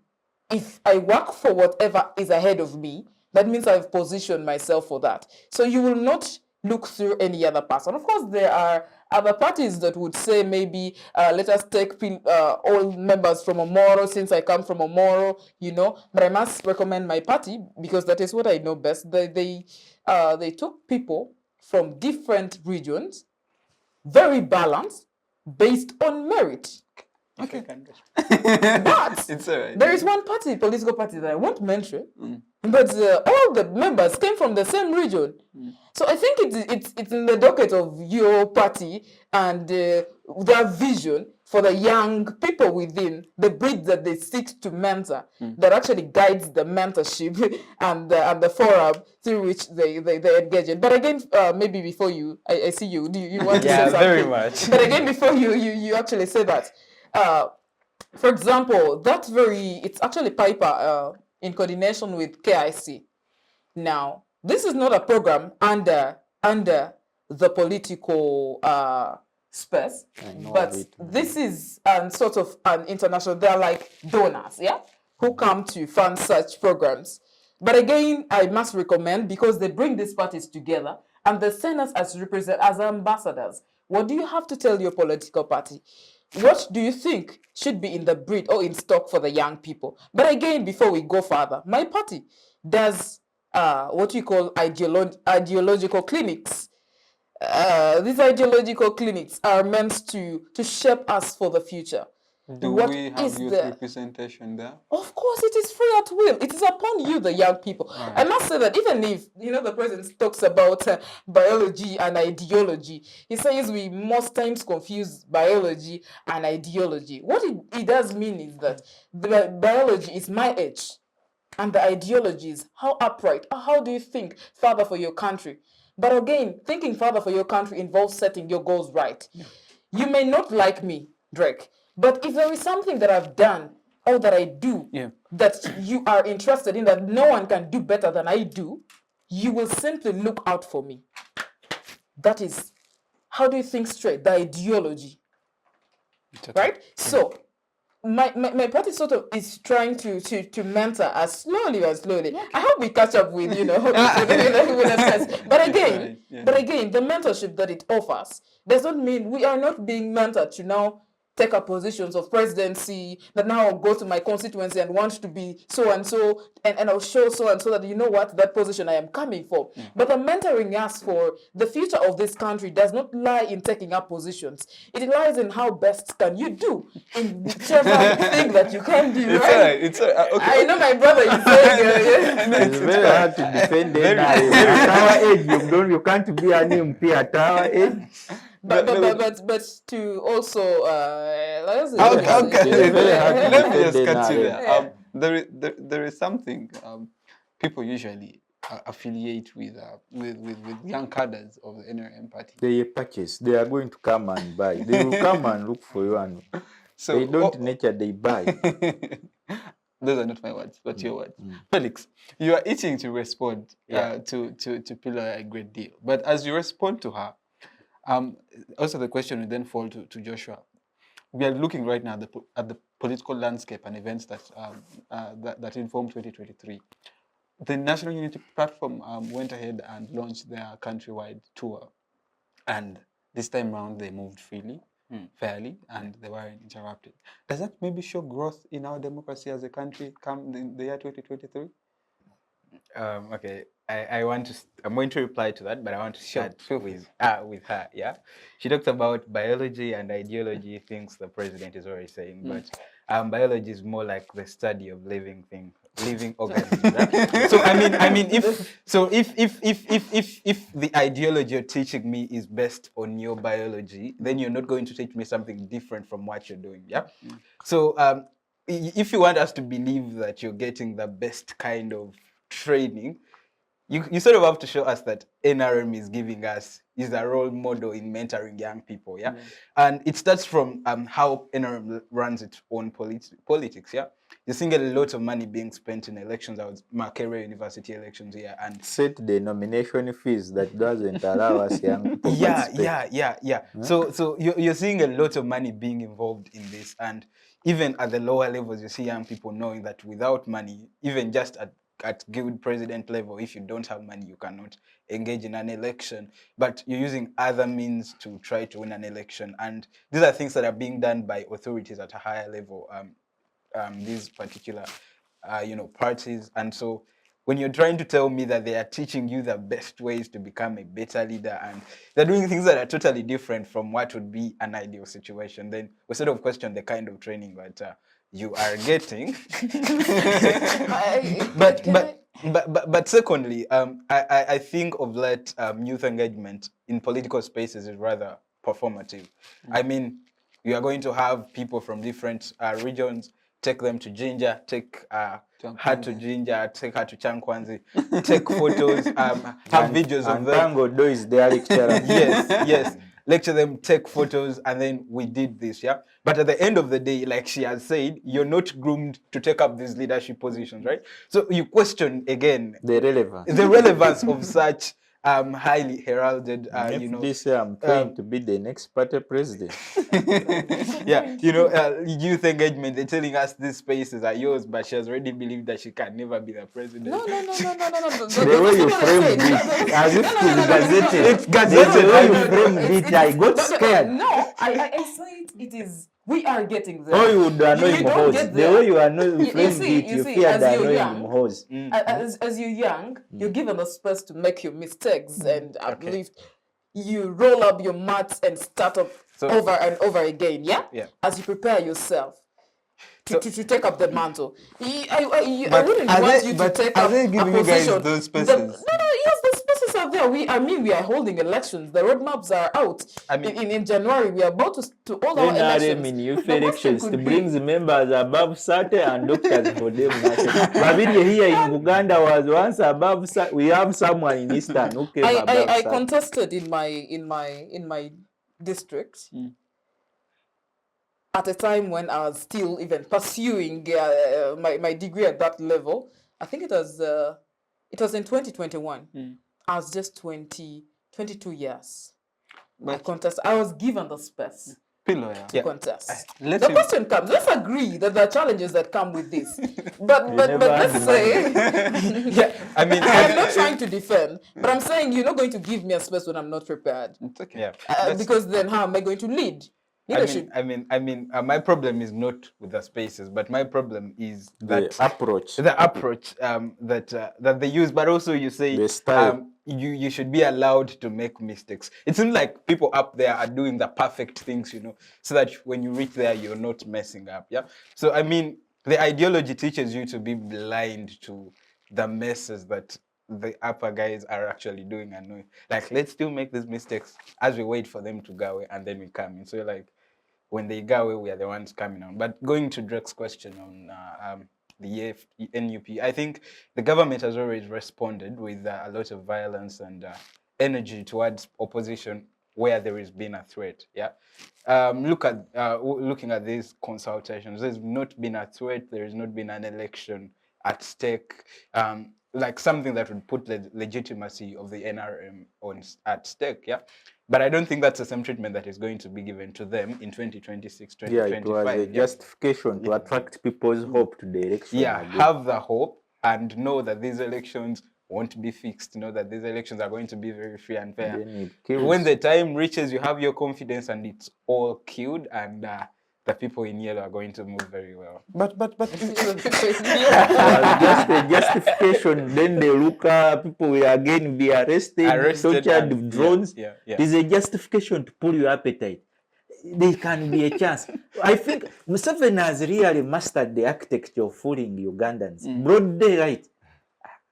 if I work for whatever is ahead of me, that means I've positioned myself for that. So you will not look through any other person. Of course, there are other parties that would say maybe let us take all members from Omoro, since I come from Omoro, But I must recommend my party because that is what I know best. They took people from different regions, very balanced, based on merit. Okay. But It's all right. there is one political party that I won't mention, but all the members came from the same region. So I think it's in the docket of your party and their vision for the young people within, the breed that they seek to mentor, that actually guides the mentorship and the forum through which they engage in. But again, maybe before I see you, do you want to say something? Yeah, very much. But again, before you actually say that, for example, it's actually Piper in coordination with KIC. Now, this is not a program under the political space, but this is sort of an international. They're like donors, who come to fund such programs. But again, I must recommend, because they bring these parties together and they send us as ambassadors. What do you have to tell your political party? what do you think should be in the breed or in stock for the young people? But again, before we go further, my party does what we call ideological clinics. These ideological clinics are meant to shape us for the future. Do What we have is youth the representation there? Of course, it is free at will. It is upon you, the young people. Right. I must say that even if, the president talks about biology and ideology, he says we most times confuse biology and ideology. What it does mean is that the biology is my age, and the ideology is how upright, how do you think further for your country? But again, thinking further for your country involves setting your goals right. You may not like me, Drake, but if there is something that I've done or that I do that you are interested in that no one can do better than I do, you will simply look out for me. That is, how do you think straight? The ideology. Right? So, my party sort of is trying to mentor us slowly and slowly. I hope we catch up with with us. But again, the mentorship that it offers does not mean we are not being mentored to now take up positions of presidency, that now I'll go to my constituency and want to be so and so, and I'll show so and so that that position I am coming for. But the mentoring us for the future of this country does not lie in taking up positions. It lies in how best can you do in whichever thing that you can do. It's all right. Okay. I know my brother is saying It's very hard to defend it. At our age, you can't be an MP at our age. But to also Let me just cut you there. There is something people usually affiliate with young cadres of the NRM party. They purchase. They are going to come and buy. They will come and look for you, and so they don't nature. They buy. Those are not my words, but your words. Felix, you are itching to respond to Piloya a great deal, but as you respond to her. Also, the question will then fall to Joshua. We are looking right now at the political landscape and events that inform 2023. The National Unity Platform went ahead and launched their countrywide tour, and this time around they moved freely, fairly, and they weren't interrupted. Does that maybe show growth in our democracy as a country come in the year 2023? Okay. I'm going to reply to that, but I want to start with her. Yeah, she talked about biology and ideology, things the president is already saying, but biology is more like the study of living organisms. Right? So I mean, if the ideology you're teaching me is based on your biology, then you're not going to teach me something different from what you're doing. Yeah. So if you want us to believe that you're getting the best kind of training, you sort of have to show us that NRM is a role model in mentoring young people, and it starts from how NRM runs its own politics, You're seeing a lot of money being spent in elections. I was Makerere University elections here, and set the nomination fees that doesn't allow us young people. So you're seeing a lot of money being involved in this, and even at the lower levels, you see young people knowing that without money, even just at guild president level, if you don't have money, you cannot engage in an election, but you're using other means to try to win an election. And these are things that are being done by authorities at a higher level, these particular, parties. And so when you're trying to tell me that they are teaching you the best ways to become a better leader, and they're doing things that are totally different from what would be an ideal situation, then we sort of question the kind of training that you are getting. But secondly, I think of late youth engagement in political spaces is rather performative. I mean, you are going to have people from different regions, take them to Jinja, take her to Jinja, take her to Chankwanzi, take photos, have videos of them. Tango Do is their lecturer. Yes. Lecture them, take photos, and then we did this, But at the end of the day, like she has said, you're not groomed to take up these leadership positions, right? So you question again the relevance of such highly heralded, This year I'm trying to be the next party president. Youth engagement, they're telling us these spaces are yours, but she has already believed that she can never be the president. No. The way you framed it, as if to be gazetted. It's gazetted. The way you framed it, I got scared. No, I say it is We are getting there. Oh, you would annoy You don't Mhozi. get The there. way you annoy You frame see, it, you you see, fear as the you're annoying young, Mhozi. as you're young, you're given a space to make your mistakes, and I Okay. believe you roll up your mats and start up So- over and over again. Yeah. Yeah. As you prepare yourself to take up the mantle. I But wouldn't are want they- you to but take are up they a giving you guys position. those No, spaces? yes, the spaces are there. We are holding elections. The roadmaps are out. I mean- in January, we are about to hold our NRM elections. in youth The question elections could to be- brings members above 30 and doctors for them. Babidi here in Uganda was once above. We have someone in Eastern who came above I 30. contested in my district at a time when I was still even pursuing my degree at that level. I think it was in 2021. I was just 22 years. I was given the space Piloya. to contest. Let The him- question comes. Let's agree that there are challenges that come with this. But never had let's the say Yeah, I mean, I'm not trying to defend, but I'm saying you're not going to give me a space when I'm not prepared. It's okay. yeah. Let's- Because then how am I going to lead? Leadership. My problem is not with the spaces, but my problem is The that approach. the approach that they use, but also you say The style. you should be allowed to make mistakes. It seems like people up there are doing the perfect things, so that when you reach there, you're not messing up. Yeah. So I mean, the ideology teaches you to be blind to the messes that the upper guys are actually doing, and like, let's still make these mistakes as we wait for them to go away, and then we come in. So you're like, when they go away, we are the ones coming on. But going to Drake's question on the NUP, I think the government has always responded with a lot of violence and energy towards opposition where there has been a threat. Yeah, looking at these consultations, there's not been a threat. There has not been an election at stake. Like something that would put the legitimacy of the NRM at stake. Yeah. But I don't think that's the same treatment that is going to be given to them in 2026, Yeah, it 2025. was a justification to attract people's hope to the election. Yeah, again. have the hope and know that these elections won't be fixed. Know that these elections are going to be very free and fair. Then it kills. When the time reaches, you have your confidence and it's all killed, and the people in yellow are going to move very well. But was just a justification. Then they look up, people will again be arrested tortured and- with drones. Yeah. It is a justification to pull your appetite. There can be a chance. I think Museveni has really mastered the architecture of fooling Ugandans. Broad daylight.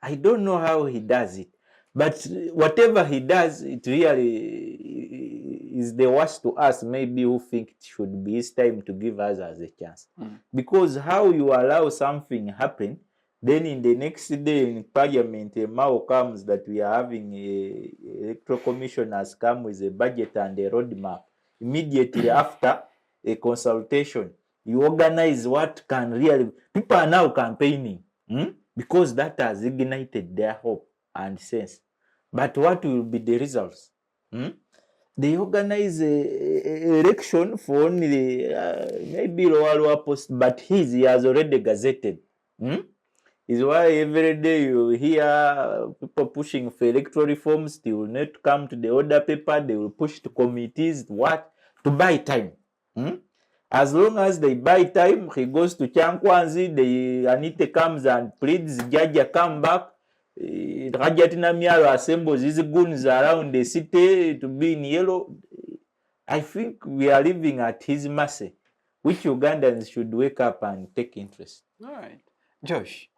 I don't know how he does it. But whatever he does, it really is the worst to us, maybe who think it should be his time to give us as a chance. Because how you allow something happen, then in the next day in parliament, a mao comes that we are having a electoral commission has come with a budget and a roadmap. Immediately after a consultation, you organize what can really, people are now campaigning because that has ignited their hope and sense. But what will be the results? They organize a election for only maybe lower post, but he has already gazetted. Is why every day you hear people pushing for electoral reforms. They will not come to the order paper. They will push to committees. What? To buy time. As long as they buy time, he goes to Chankwanzi. Anita comes and pleads, Jaja come back. Rajatina Miaro assembles his goons around the city to be in yellow. I think we are living at his mercy, which Ugandans should wake up and take interest. All right. Josh,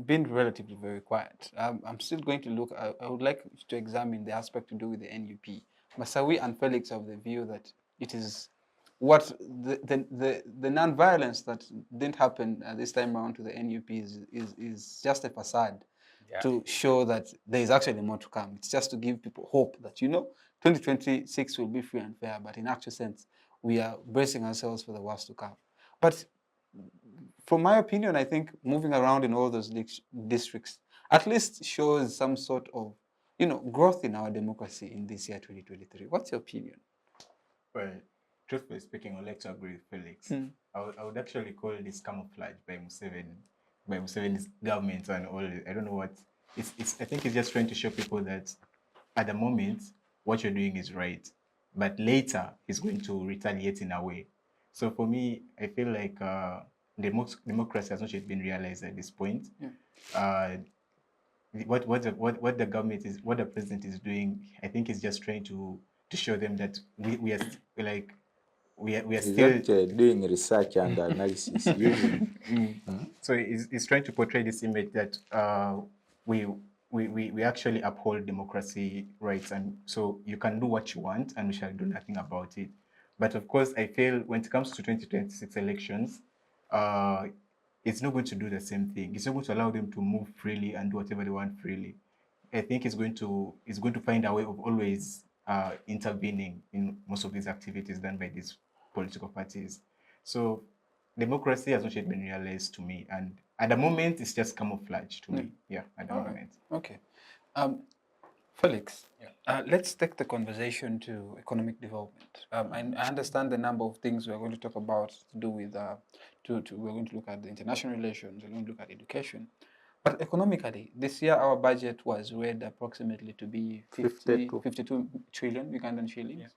been relatively very quiet. I'm still going to look, I would like to examine the aspect to do with the NUP. Masawi and Felix have the view that it is what the non-violence that didn't happen this time around to the NUP is just a facade to show that there is actually more to come. It's just to give people hope that, 2026 will be free and fair, but in actual sense, we are bracing ourselves for the worst to come. But from my opinion, I think moving around in all those districts at least shows some sort of, growth in our democracy in this year, 2023. What's your opinion? Well, truthfully speaking, I'd like to agree with Felix. I would actually call this camouflage by Museveni's government and all. I don't know what. I think it's just trying to show people that at the moment, what you're doing is right. But later, he's going to retaliate in a way. So for me, I feel like democracy has not yet been realized at this point. What the government is, what the president is doing, I think is just trying to show them that we are like we are He's still actually doing research and analysis using. so it's trying to portray this image that we actually uphold democracy rights, and so you can do what you want and we shall do nothing about it. But of course, I feel when it comes to 2026 elections, it's not going to do the same thing. It's not going to allow them to move freely and do whatever they want freely. I think it's going to find a way of always intervening in most of these activities done by these political parties. So democracy has not yet been realized to me, and at the moment it's just camouflage to me. Yeah, at the All right. moment. Okay. Felix, let's take the conversation to economic development. I understand the number of things we're going to talk about to do with, we're going to look at the international relations, we're going to look at education. But economically, this year our budget was read approximately to be 52 trillion Ugandan shillings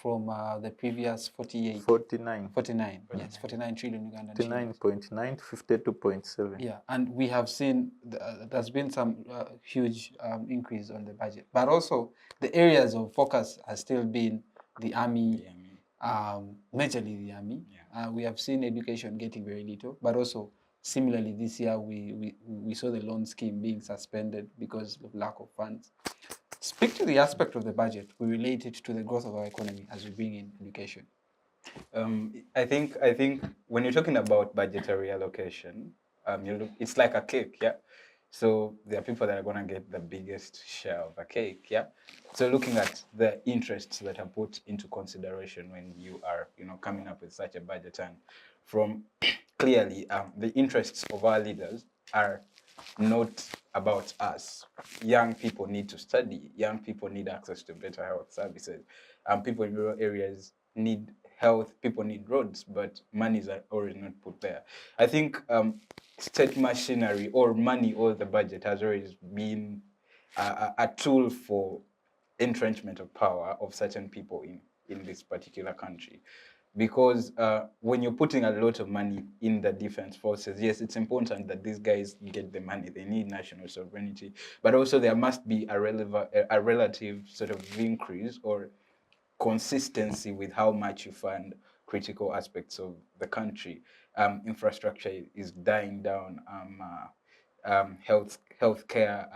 from the previous 49. 49. Yes, 49 trillion Ugandan shillings. 49.9 to 52.7. Yeah, and we have seen there's been some huge increase on the budget, but also the areas of focus has still been the army, majorly the army. We have seen education getting very little, but also similarly this year we saw the loan scheme being suspended because of lack of funds. Speak to the aspect of the budget we relate it to the growth of our economy as we bring in education. I think when you're talking about budgetary allocation, it's like a cake, yeah. So there are people that are gonna get the biggest share of a cake, yeah. So looking at the interests that are put into consideration when you are, coming up with such a budget, and from clearly the interests of our leaders are not about us. Young people need to study. Young people need access to better health services. People in rural areas need health. People need roads, but money is always not put there. I think state machinery or money or the budget has always been a tool for entrenchment of power of certain people in this particular country. Because when you're putting a lot of money in the defense forces, yes, it's important that these guys get the money. They need national sovereignty, but also there must be a relative sort of increase or consistency with how much you fund critical aspects of the country. Infrastructure is dying down. Healthcare,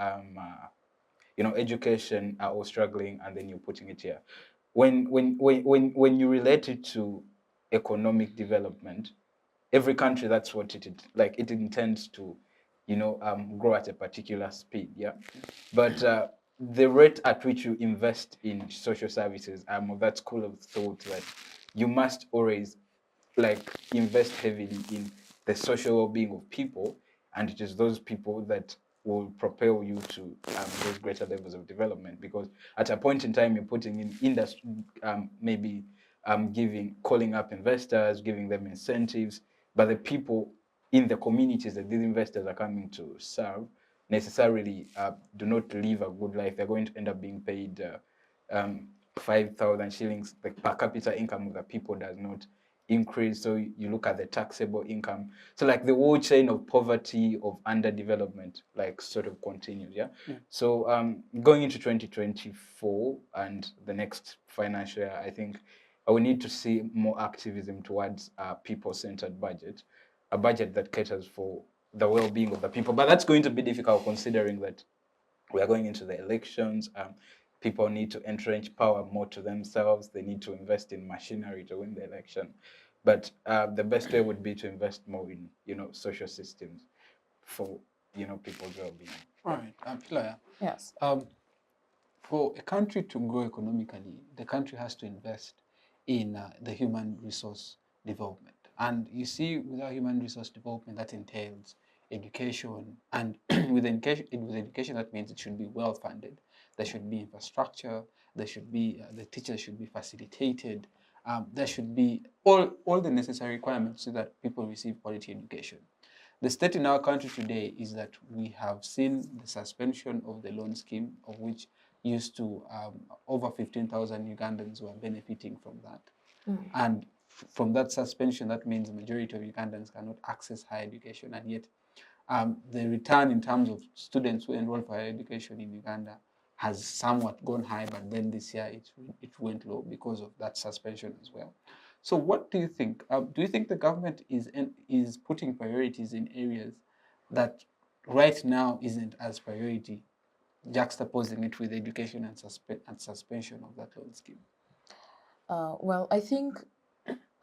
education are all struggling, and then you're putting it here. When you relate it to economic development, every country, that's what it is. Like, it intends to, grow at a particular speed, yeah. But the rate at which you invest in social services, I'm of that school of thought that you must always invest heavily in the social well-being of people, and it is those people that will propel you to those greater levels of development. Because at a point in time, you're putting in industry, maybe calling up investors, giving them incentives, but the people in the communities that these investors are coming to serve necessarily do not live a good life. They're going to end up being paid 5,000 shillings. The per capita income of the people does not increase. So you look at the taxable income. So the whole chain of poverty, of underdevelopment, sort of continues, yeah? So going into 2024 and the next financial year, I think we need to see more activism towards a people-centered budget, a budget that caters for the well-being of the people. But that's going to be difficult considering that we are going into the elections. People need to entrench power more to themselves. They need to invest in machinery to win the election. But the best way would be to invest more in, social systems for, people's well-being. All right, Piloya. Yes. For a country to grow economically, the country has to invest in the human resource development. And you see, without human resource development, that entails education. And with education, that means it should be well funded. There should be infrastructure. There should be the teachers should be facilitated. There should be all the necessary requirements so that people receive quality education. The state in our country today is that we have seen the suspension of the loan scheme, of which used to over 15,000 Ugandans were benefiting from that. And from that suspension, that means the majority of Ugandans cannot access higher education, and yet the return in terms of students who enroll for higher education in Uganda has somewhat gone high, but then this year it went low because of that suspension as well. So what do you think? Do you think the government is putting priorities in areas that right now isn't as priority, juxtaposing it with education and suspension of that loan scheme? Well, I think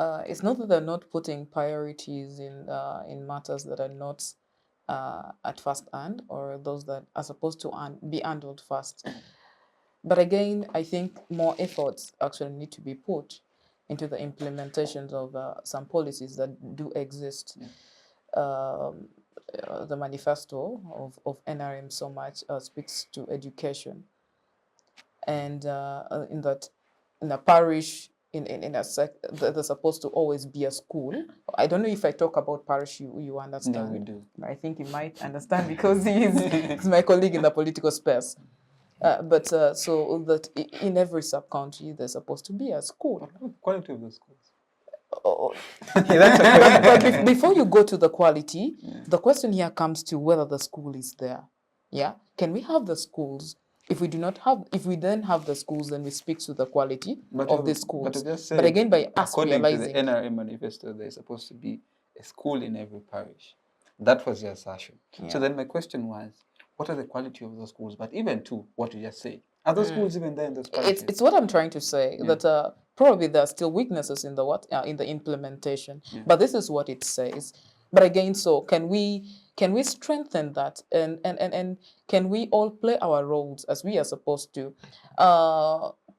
it's not that they're not putting priorities in matters that are not at first hand, or those that are supposed to be handled first. But again, I think more efforts actually need to be put into the implementations of some policies that do exist. The manifesto of NRM so much speaks to education, and in a parish, in a there's supposed to always be a school. I don't know if I talk about parish, you understand. No, we do. I think you might understand because he's my colleague in the political space. But so that in every sub-country there's supposed to be a school. Quality of the schools. Oh, but before you go to the quality, the question here comes to whether the school is there. Yeah, can we have the schools? If we do not have, if we then have the schools, then we speak to the quality of the schools. But again, by us according realizing, to the NRM manifesto, there's supposed to be a school in every parish. That was your assertion. So then my question was, what are the quality of those schools? But even to what you just said, are those schools even there in those parishes? it's what I'm trying to say, that probably there are still weaknesses in the in the implementation. But this is what it says. But again, so can we strengthen that, and can we all play our roles as we are supposed to?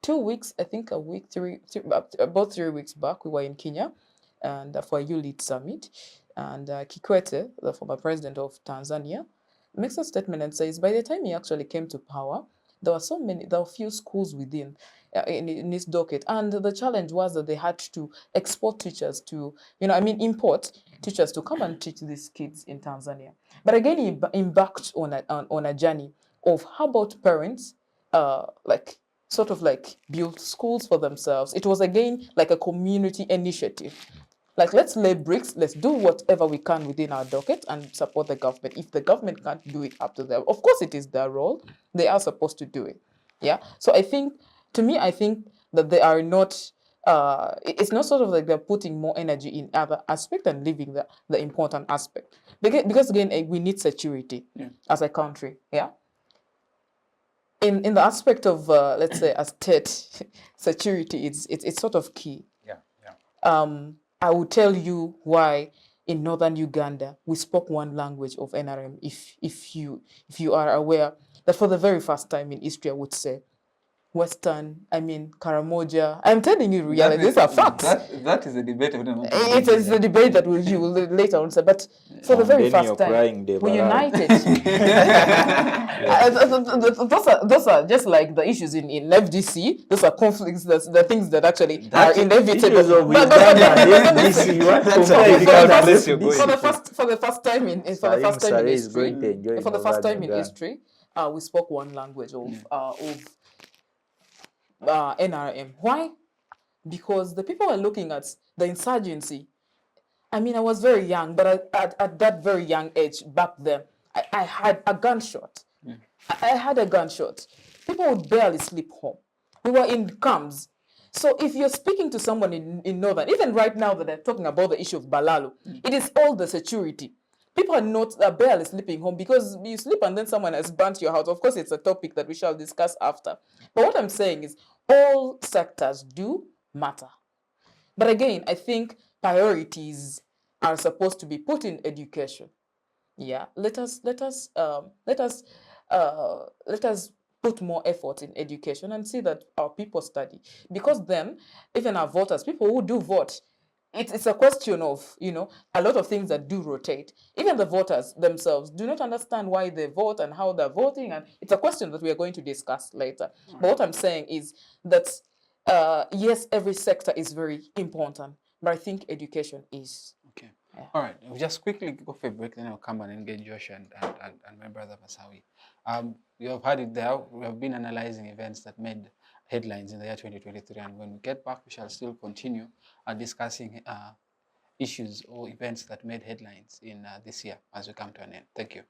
2 weeks, I think a week, about 3 weeks back, we were in Kenya, and for a ULEAD summit, and Kikwete, the former president of Tanzania, makes a statement and says by the time he actually came to power, there were few schools within in his docket, and the challenge was that they had to export teachers to, import teachers to come and teach these kids in Tanzania. But again, he embarked on a journey of how about parents, build schools for themselves. It was again like a community initiative. Like, let's lay bricks, let's do whatever we can within our docket and support the government. If the government can't do it, up to them. Of course, it is their role. They are supposed to do it. Yeah. So I think that they are not, it's not sort of like they're putting more energy in other aspect and leaving the important aspect. Because again, we need security as a country. Yeah. In the aspect of, let's say, a state, security, it's sort of key. I will tell you why in northern Uganda we spoke one language of NRM. If you are aware that for the very first time in history, I would say Western, Karamoja. I'm telling you reality. These are facts. That is a debate. It is a debate that you will later on say. But for the very first time, we united. Those are just like the issues in FDC. Those are conflicts. That's the things that actually are inevitable. For the first time in history, we spoke one language of NRM. Why? Because the people are looking at the insurgency. I was very young, but at that very young age back then, I had a gunshot. I had a gunshot. People would barely sleep home. We were in camps. So if you're speaking to someone in Northern, even right now that they're talking about the issue of Balalo, it is all the security. People are barely sleeping home because you sleep and then someone has burnt your house. Of course, it's a topic that we shall discuss after. But what I'm saying is all sectors do matter. But again, I think priorities are supposed to be put in education. Yeah, let us put more effort in education and see that our people study, because then even our voters, people who do vote, it's a question of, a lot of things that do rotate. Even the voters themselves do not understand why they vote and how they're voting, and it's a question that we are going to discuss later. But what I'm saying is that yes, every sector is very important, but I think education is. Okay. Yeah. All right. We'll just quickly go for a break, then I'll come and engage Josh and my brother Masawi. You have heard it there. We have been analyzing events that made headlines in the year 2023. And when we get back, we shall still continue discussing issues or events that made headlines in this year as we come to an end. Thank you.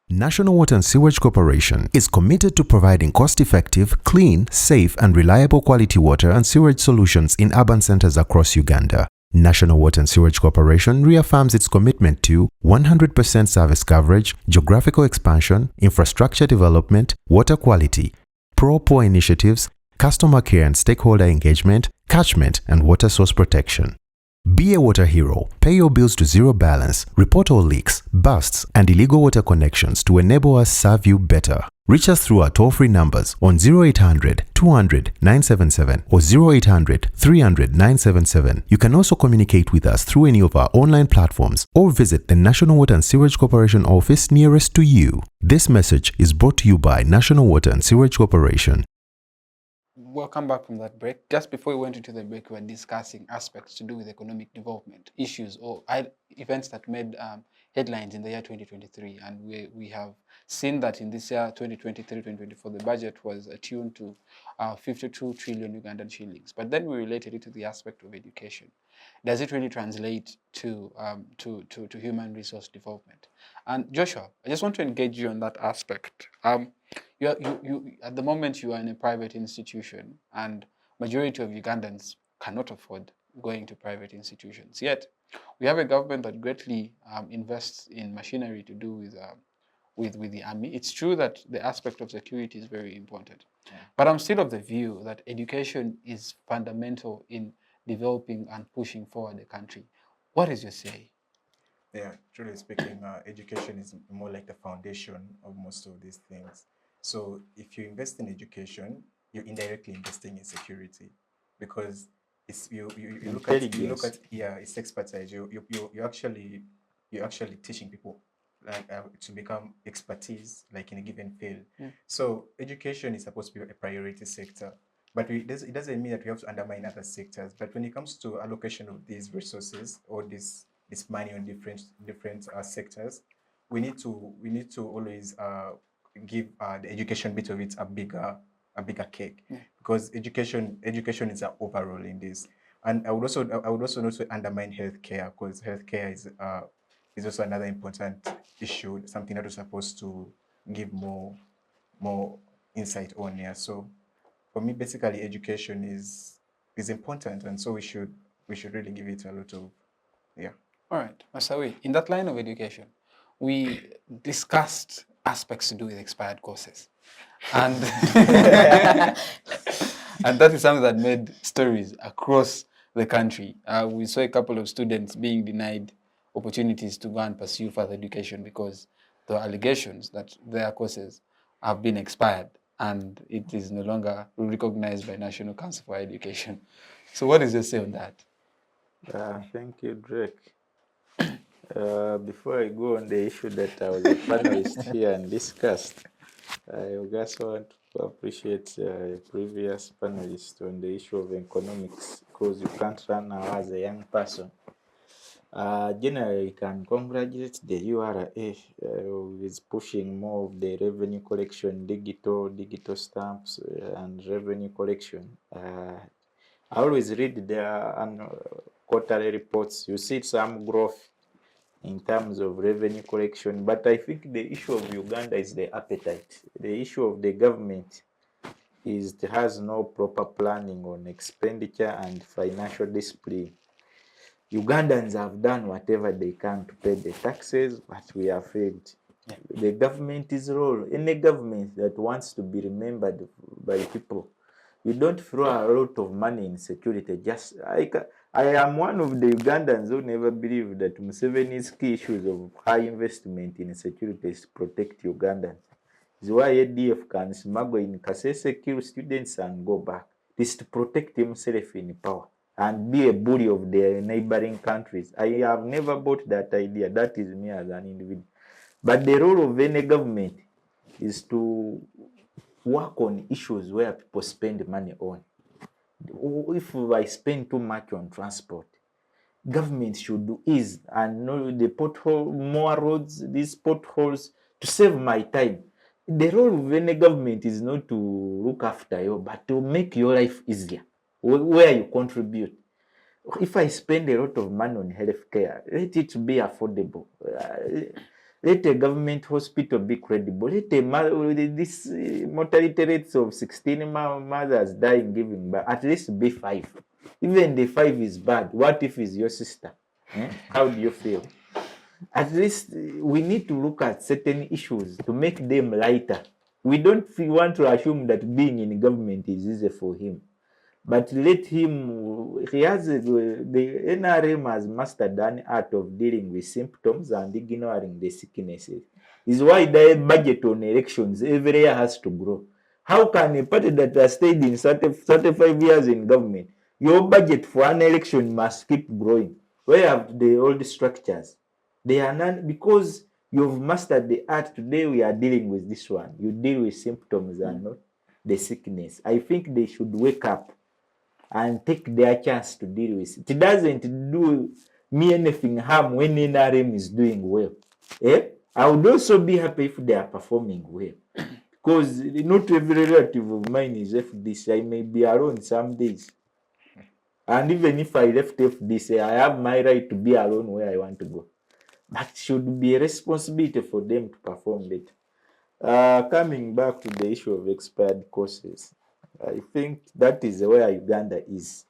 National Water and Sewage Corporation is committed to providing cost-effective, clean, safe, and reliable quality water and sewage solutions in urban centers across Uganda. National Water and Sewage Corporation reaffirms its commitment to 100% service coverage, geographical expansion, infrastructure development, water quality, pro-poor initiatives, customer care and stakeholder engagement, catchment, and water source protection. Be a water hero. Pay your bills to zero balance. Report all leaks, busts, and illegal water connections to enable us serve you better. Reach us through our toll-free numbers on 0800 200 977 or 0800 300 977. You can also communicate with us through any of our online platforms or visit the National Water and Sewage Corporation office nearest to you. This message is brought to you by National Water and Sewage Corporation. Welcome back from that break. Just before we went into the break, we were discussing aspects to do with economic development, issues or events that made headlines in the year 2023. And we have seen that in this year, 2023-2024, the budget was attuned to 52 trillion Ugandan shillings. But then we related it to the aspect of education. Does it really translate to human resource development? And Joshua, I just want to engage you on that aspect. You at the moment you are in a private institution, and majority of Ugandans cannot afford going to private institutions. Yet we have a government that greatly invests in machinery to do with the army. It's true that the aspect of security is very important, but I'm still of the view that education is fundamental in developing and pushing forward the country. What is your say? Yeah, truly speaking, education is more like the foundation of most of these things. So if you invest in education, you're indirectly investing in security, because it's you look at it's expertise. You're actually teaching people like to become expertise like in a given field. So education is supposed to be a priority sector, but it doesn't mean that we have to undermine other sectors. But when it comes to allocation of these resources or this money on different sectors, we need to always give the education bit of it a bigger cake, because education is overall in this. And I would also not undermine healthcare, because healthcare is also another important issue, something that we're supposed to give more insight on here. So for me, basically, education is important, and so we should really give it a lot of All right, Masawi, in that line of education, we discussed aspects to do with expired courses. And, and that is something that made stories across the country. We saw a couple of students being denied opportunities to go and pursue further education because there are allegations that their courses have been expired and it is no longer recognized by National Council for Education. So what is your say on that? Thank you, Drake. Before I go on the issue that I was a panelist here and discussed, I also want to appreciate the previous panelist on the issue of economics, because you can't run now as a young person. Generally, you can congratulate the URA who is pushing more of the revenue collection, digital stamps, and revenue collection. I always read their quarterly reports. You see some growth in terms of revenue collection, but I think the issue of Uganda is the appetite. The issue of the government is it has no proper planning on expenditure and financial discipline. Ugandans have done whatever they can to pay the taxes, but we have failed. The government's role, any government that wants to be remembered by people, you don't throw a lot of money in security. I am one of the Ugandans who never believed that Museveni's key issues of high investment in security is to protect Ugandans. It's why ADF can smuggle in Kasese, kill students and go back. It's to protect himself in power and be a bully of the neighboring countries. I have never bought that idea. That is me as an individual. But the role of any government is to work on issues where people spend money on. If I spend too much on transport, government should ease and know the pothole, more roads, these potholes, to save my time. the role of any government is not to look after you, but to make your life easier, where you contribute. If I spend a lot of money on healthcare, let it be affordable. Let a government hospital be credible. Let this mortality rates of 16 mothers dying giving birth, at least be 5. Even the 5 is bad. What if it's your sister? How do you feel? At least we need to look at certain issues to make them lighter. We don't want to assume that being in government is easy for him. But let him, he has, the NRM has mastered an art of dealing with symptoms and ignoring the sicknesses. Is why the budget on elections every year has to grow. How can a party that has stayed in 35 years in government, your budget for an election must keep growing? Where have the old structures? They are none, because you've mastered the art. Today we are dealing with this one. You deal with symptoms and not the sickness. I think they should wake up and take their chance to deal with it. It doesn't do me anything harm when NRM is doing well. I would also be happy if they are performing well. Because not every relative of mine is FDC. I may be alone some days. And even if I left FDC, I have my right to be alone where I want to go. But it should be a responsibility for them to perform better. Coming back to the issue of expired courses, I think that is where Uganda is.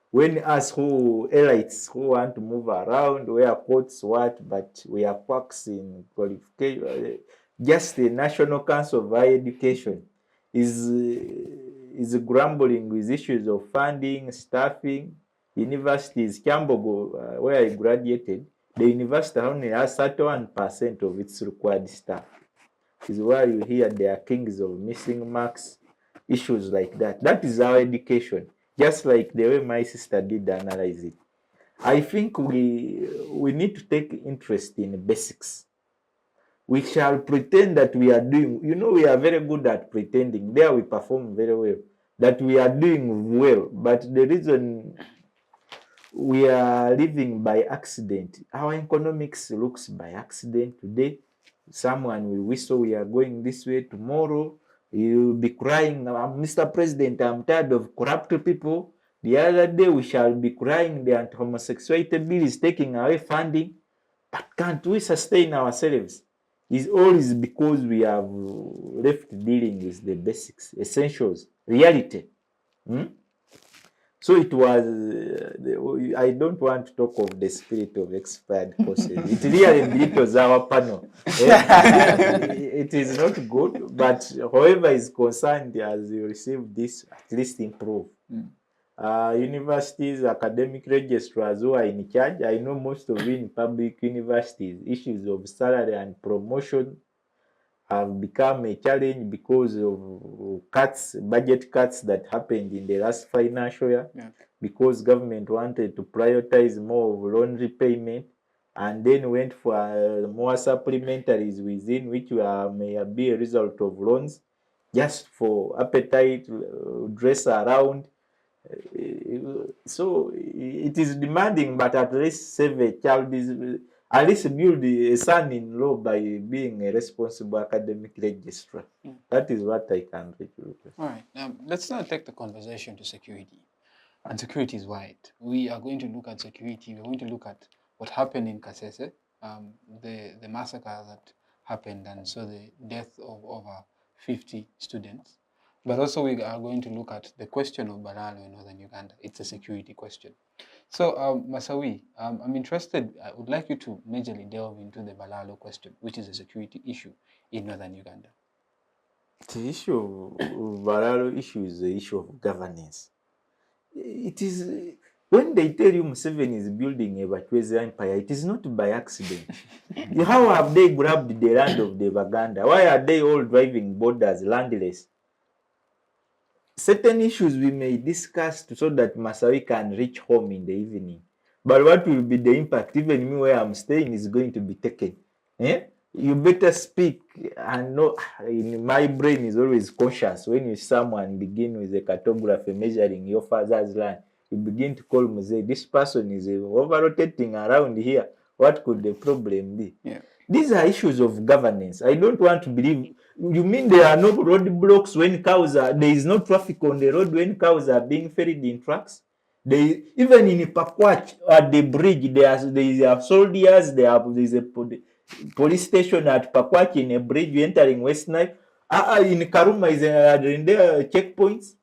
When us who elites who want to move around, we are quotes what, but we are quacks in qualification. Just the National Council of Higher Education is grumbling with issues of funding, staffing. Universities, Kyambogo, where I graduated, the university only has 31% of its required staff. Is why you hear there are kings of missing marks, issues like that. That is our education, just like the way my sister did analyze it. I think we need to take interest in basics. We shall pretend that we are doing, we are very good at pretending. There we perform very well, that we are doing well. But the reason we are living by accident, our economics looks by accident today. Someone will whistle, we are going this way. Tomorrow, you'll be crying, Mr. President, I'm tired of corrupt people. The other day, we shall be crying, the anti-homosexuality bill is taking away funding. But can't we sustain ourselves? It's always because we have left dealing with the basics, essentials, reality. So it was, I don't want to talk of the spirit of expired courses. It really belittles our panel. It is not good, but whoever is concerned as you receive this, at least improve. Universities, academic registrars who are in charge, I know most of you in public universities, issues of salary and promotion have become a challenge because of cuts, budget cuts that happened in the last financial year, because government wanted to prioritize more of loan repayment and then went for more supplementaries within, which may be a result of loans, just for appetite, dress around. So it is demanding, but at least save a child, at least build a son-in-law by being a responsible academic registrar. That is what I can request. All right. Let's now take the conversation to security. And security is wide. We are going to look at security. We're going to look at what happened in Kasese, the massacre that happened, and so the death of over 50 students. But also we are going to look at the question of Balalo in northern Uganda. It's a security question. So, Masawi, I'm interested, I would like you to majorly delve into the Balalo question, which is a security issue in northern Uganda. The issue of Balalo issue is the issue of governance. It is, when they tell you Museveni is building a Batwezi empire, it is not by accident. How have they grabbed the land of the Baganda? Why are they all driving borders landless? Certain issues we may discuss so that Masawi can reach home in the evening. But what will be the impact? Even me where I'm staying is going to be taken. You better speak and know. My brain is always conscious. When you someone begin with a cartography measuring your father's land, you begin to call Muse, this person is over-rotating around here. What could the problem be? These are issues of governance. I don't want to believe You mean there are no roadblocks when cows are, there is no traffic on the road when cows are being ferried in trucks? They, even in Pakwach at the bridge, there are soldiers, there's a police station at Pakwach in a bridge entering West Nile. In Karuma is in there checkpoints.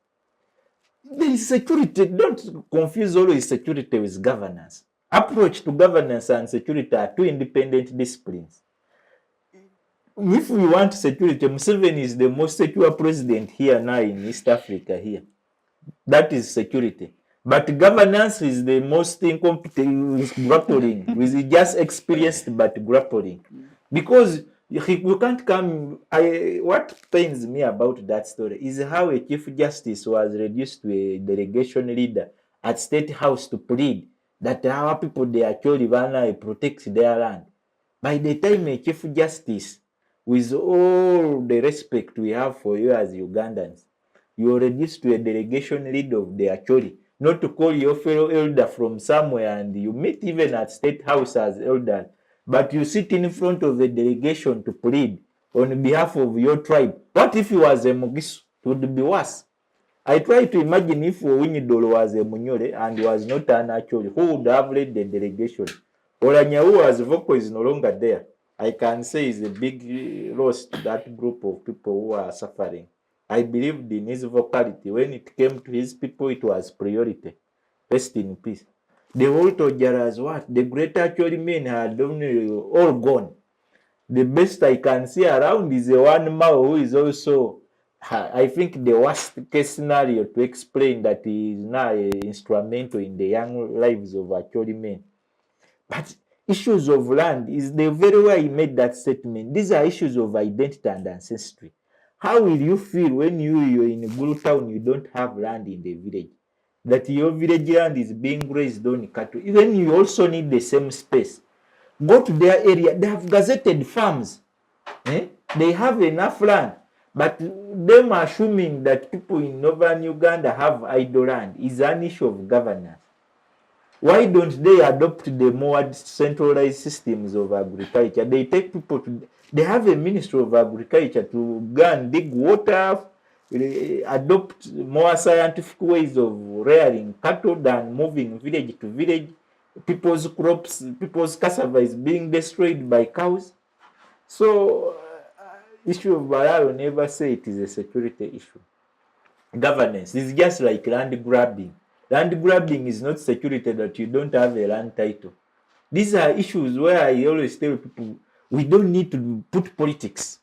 There is security. Don't confuse always security with governance. Approach to governance and security are two independent disciplines. If we want security, Museveni is the most secure president here now in East Africa here. That is security. But governance is the most incompetent, with grappling, with just experienced but grappling. Because you can't come, what pains me about that story is how a chief justice was reduced to a delegation leader at State House to plead that our people, they actually want to protect their land. By the time a chief justice, with all the respect we have for you as Ugandans, you are reduced to a delegation lead of the Acholi, not to call your fellow elder from somewhere and you meet even at State House as elder, but you sit in front of a delegation to plead on behalf of your tribe. What if he was a Mugisu? It would be worse. I try to imagine if Winyidolo was a Munyore and was not an Acholi, who would have led the delegation? Olanyahu as vocal is no longer there. I can say is a big loss to that group of people who are suffering. I believed in his vocality. When it came to his people, it was priority. Rest in peace. The whole Tojaras, what? The greater actually men had all gone. The best I can see around is the one Mao who is also, I think, the worst case scenario to explain that he is now instrumental in the young lives of actually men. But issues of land is the very way he made that statement. These are issues of identity and ancestry. How will you feel when you're in a Gulu town, you don't have land in the village? That your village land is being grazed on cattle. Even you also need the same space. Go to their area. They have gazetted farms. They have enough land. But them assuming that people in northern Uganda have idle land is an issue of governance. Why don't they adopt the more centralized systems of agriculture? They take people to, they have a ministry of agriculture to go and dig water, adopt more scientific ways of rearing cattle than moving village to village. People's crops, people's cassava is being destroyed by cows. So, issue of Bararo never say it is a security issue. Governance is just like land grabbing. Land grabbing is not security that you don't have a land title. These are issues where I always tell people, we don't need to put politics.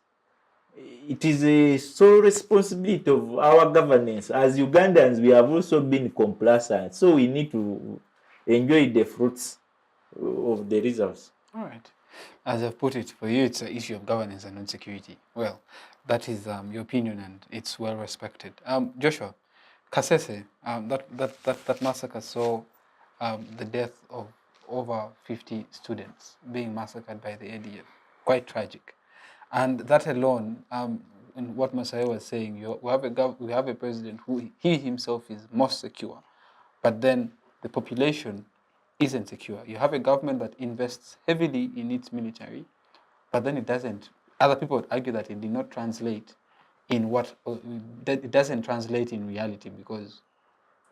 It is a sole responsibility of our governance. As Ugandans, we have also been complacent. So we need to enjoy the fruits of the results. All right. As I've put it, for you, it's an issue of governance and not security. Well, that is your opinion, and it's well respected. Joshua, Kasese, that massacre saw the death of over 50 students being massacred by the ADF. Quite tragic. And that alone, in what Masawi was saying, we have a president who he himself is most secure, but then the population isn't secure. You have a government that invests heavily in its military, but then it doesn't. Other people would argue that it did not translate in it doesn't translate in reality, because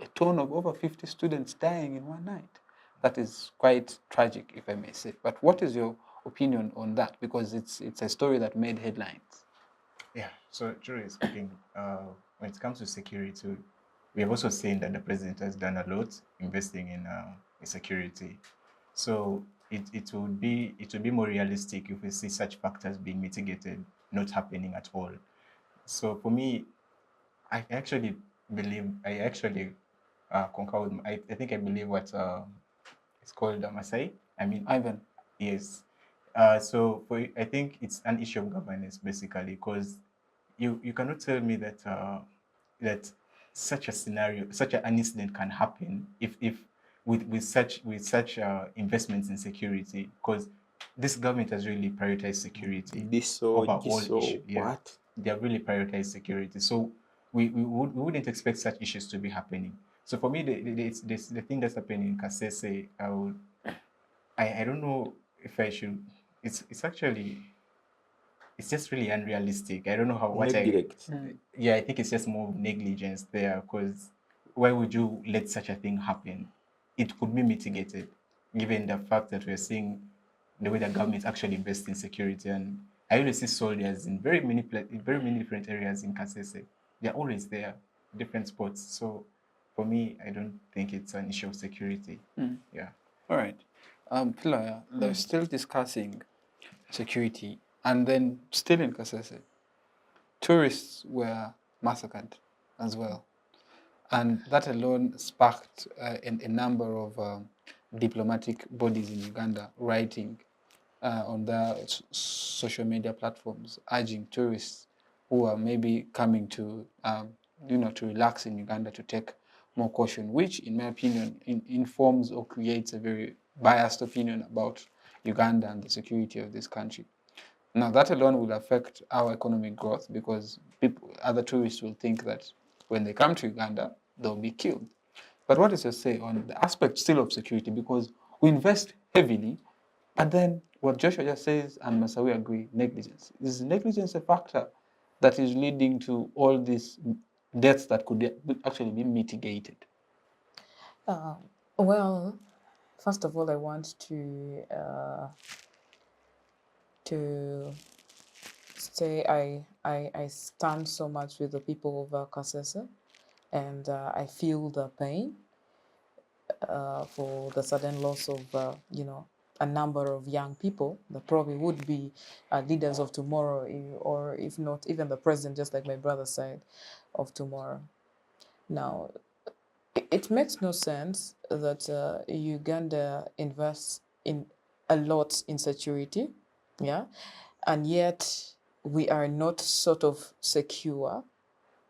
a total of over 50 students dying in one night. That is quite tragic, if I may say. But what is your opinion on that? Because it's a story that made headlines. Yeah, so truly speaking, when it comes to security, we have also seen that the president has done a lot investing in security. So it would be more realistic if we see such factors being mitigated, not happening at all. So for me, I actually concur with. I think I believe what it's called Masai. I mean Ivan. Yes. So I think it's an issue of governance basically, because you cannot tell me that that such a scenario, such an incident can happen if with such investments in security, because this government has really prioritized security over all issues. Yeah, What? they have really prioritized security. So we wouldn't expect such issues to be happening. So for me, the thing that's happening in Kasese, I don't know if I should. It's actually it's just really unrealistic. I don't know how what Neglect. yeah, I think it's just more negligence there, because why would you let such a thing happen? It could be mitigated, given the fact that we're seeing the way the government actually invests in security. And I always see soldiers in very many different areas in Kasese. They're always there, different spots. So for me, I don't think it's an issue of security. Yeah. All right. Piloya, they're still discussing security, and then still in Kasese, tourists were massacred as well. And that alone sparked a number of diplomatic bodies in Uganda writing on their social media platforms, urging tourists who are maybe coming to, to relax in Uganda to take more caution, which, in my opinion, informs or creates a very biased opinion about Uganda and the security of this country. Now, that alone will affect our economic growth, because other tourists will think that when they come to Uganda, they'll be killed. But what is your say on the aspect still of security? Because we invest heavily, and then what Joshua just says, and Masawi agree, negligence. Is negligence a factor that is leading to all these deaths that could actually be mitigated? Well, first of all, I want to say I stand so much with the people of Kasese, and I feel the pain for the sudden loss of a number of young people that probably would be leaders of tomorrow, or if not even the president, just like my brother said, of tomorrow. Now, it makes no sense that Uganda invests in a lot in security, yeah, and yet we are not sort of secure.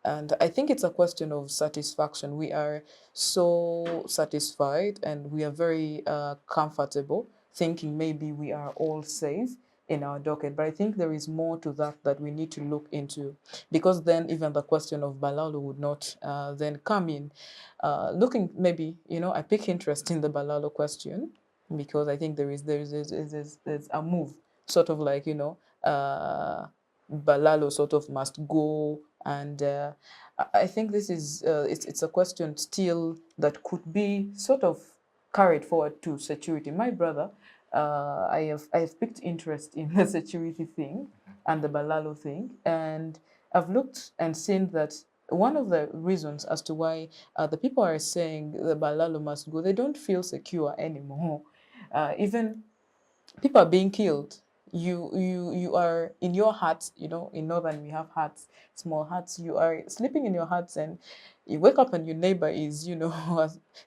And I think it's a question of satisfaction. We are so satisfied and we are very comfortable, thinking maybe we are all safe in our docket. But I think there is more to that we need to look into, because then even the question of Balalo would not then come in. Looking maybe, I pick interest in the Balalo question, because I think there's a move, sort of like, Balalo sort of must go, and I think this is it's a question still that could be sort of carried forward to security. My brother, I have picked interest in the security thing and the Balalo thing, and I've looked and seen that one of the reasons as to why the people are saying the Balalo must go, they don't feel secure anymore. Even people are being killed. You are in your huts, in Northern we have huts, small huts. You are sleeping in your huts and you wake up and your neighbor is,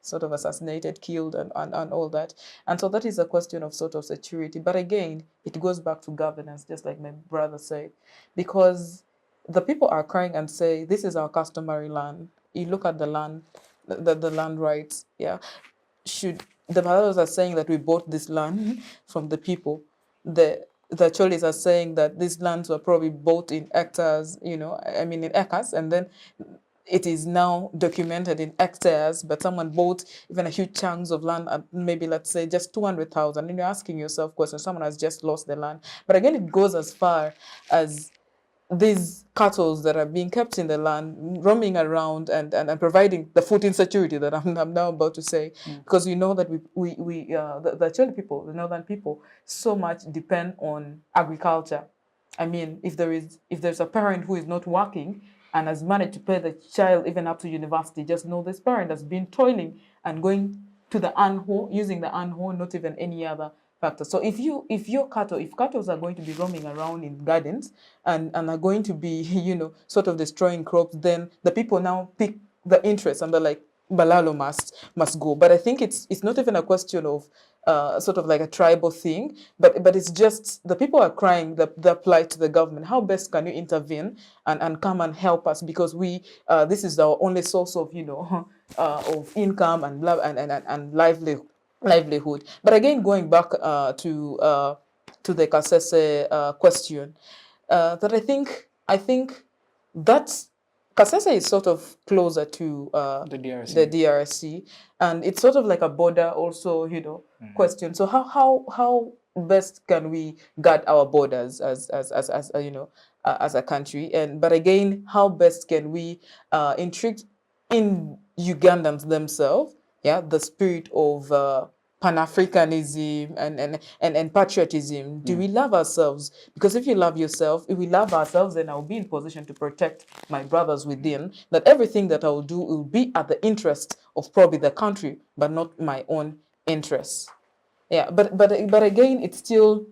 sort of assassinated, killed, and all that. And so that is a question of sort of security. But again, it goes back to governance, just like my brother said, because the people are crying and say, this is our customary land. You look at the land, the land rights, yeah. The Malawians are saying that we bought this land from the people. The Cholis are saying that these lands were probably bought in hectares, in acres, and then it is now documented in hectares, but someone bought even a huge chunks of land at maybe, let's say, just 200,000, and you're asking yourself questions. Someone has just lost the land. But again, it goes as far as these cattle that are being kept in the land, roaming around and providing the food insecurity that I'm now about to say, because you know that the Chole people, the northern people, so much depend on agriculture. I mean, if there's a parent who is not working and has managed to pay the child even up to university, just know this parent has been toiling and going to the ant hole, using the ant hole, not even any other factor. So if cattle are going to be roaming around in gardens and are going to be, sort of destroying crops, then the people now pick the interest and they're like, Balalo must go. But I think it's not even a question of sort of like a tribal thing, but it's just the people are crying the plight to the government. How best can you intervene and come and help us, because this is our only source of of income and livelihood. But again, going back to the Kasese question, that I think that Kasese is sort of closer to The DRC. the DRC, and it's sort of like a border also, question. So how best can we guard our borders as as a country, and but again, how best can we intrigue in Ugandans themselves, yeah, the spirit of Pan-Africanism and patriotism. Do we love ourselves? Because if you love yourself, if we love ourselves, then I'll be in position to protect my brothers within. That everything that I will do will be at the interest of probably the country, but not my own interests. Yeah, but again, it's still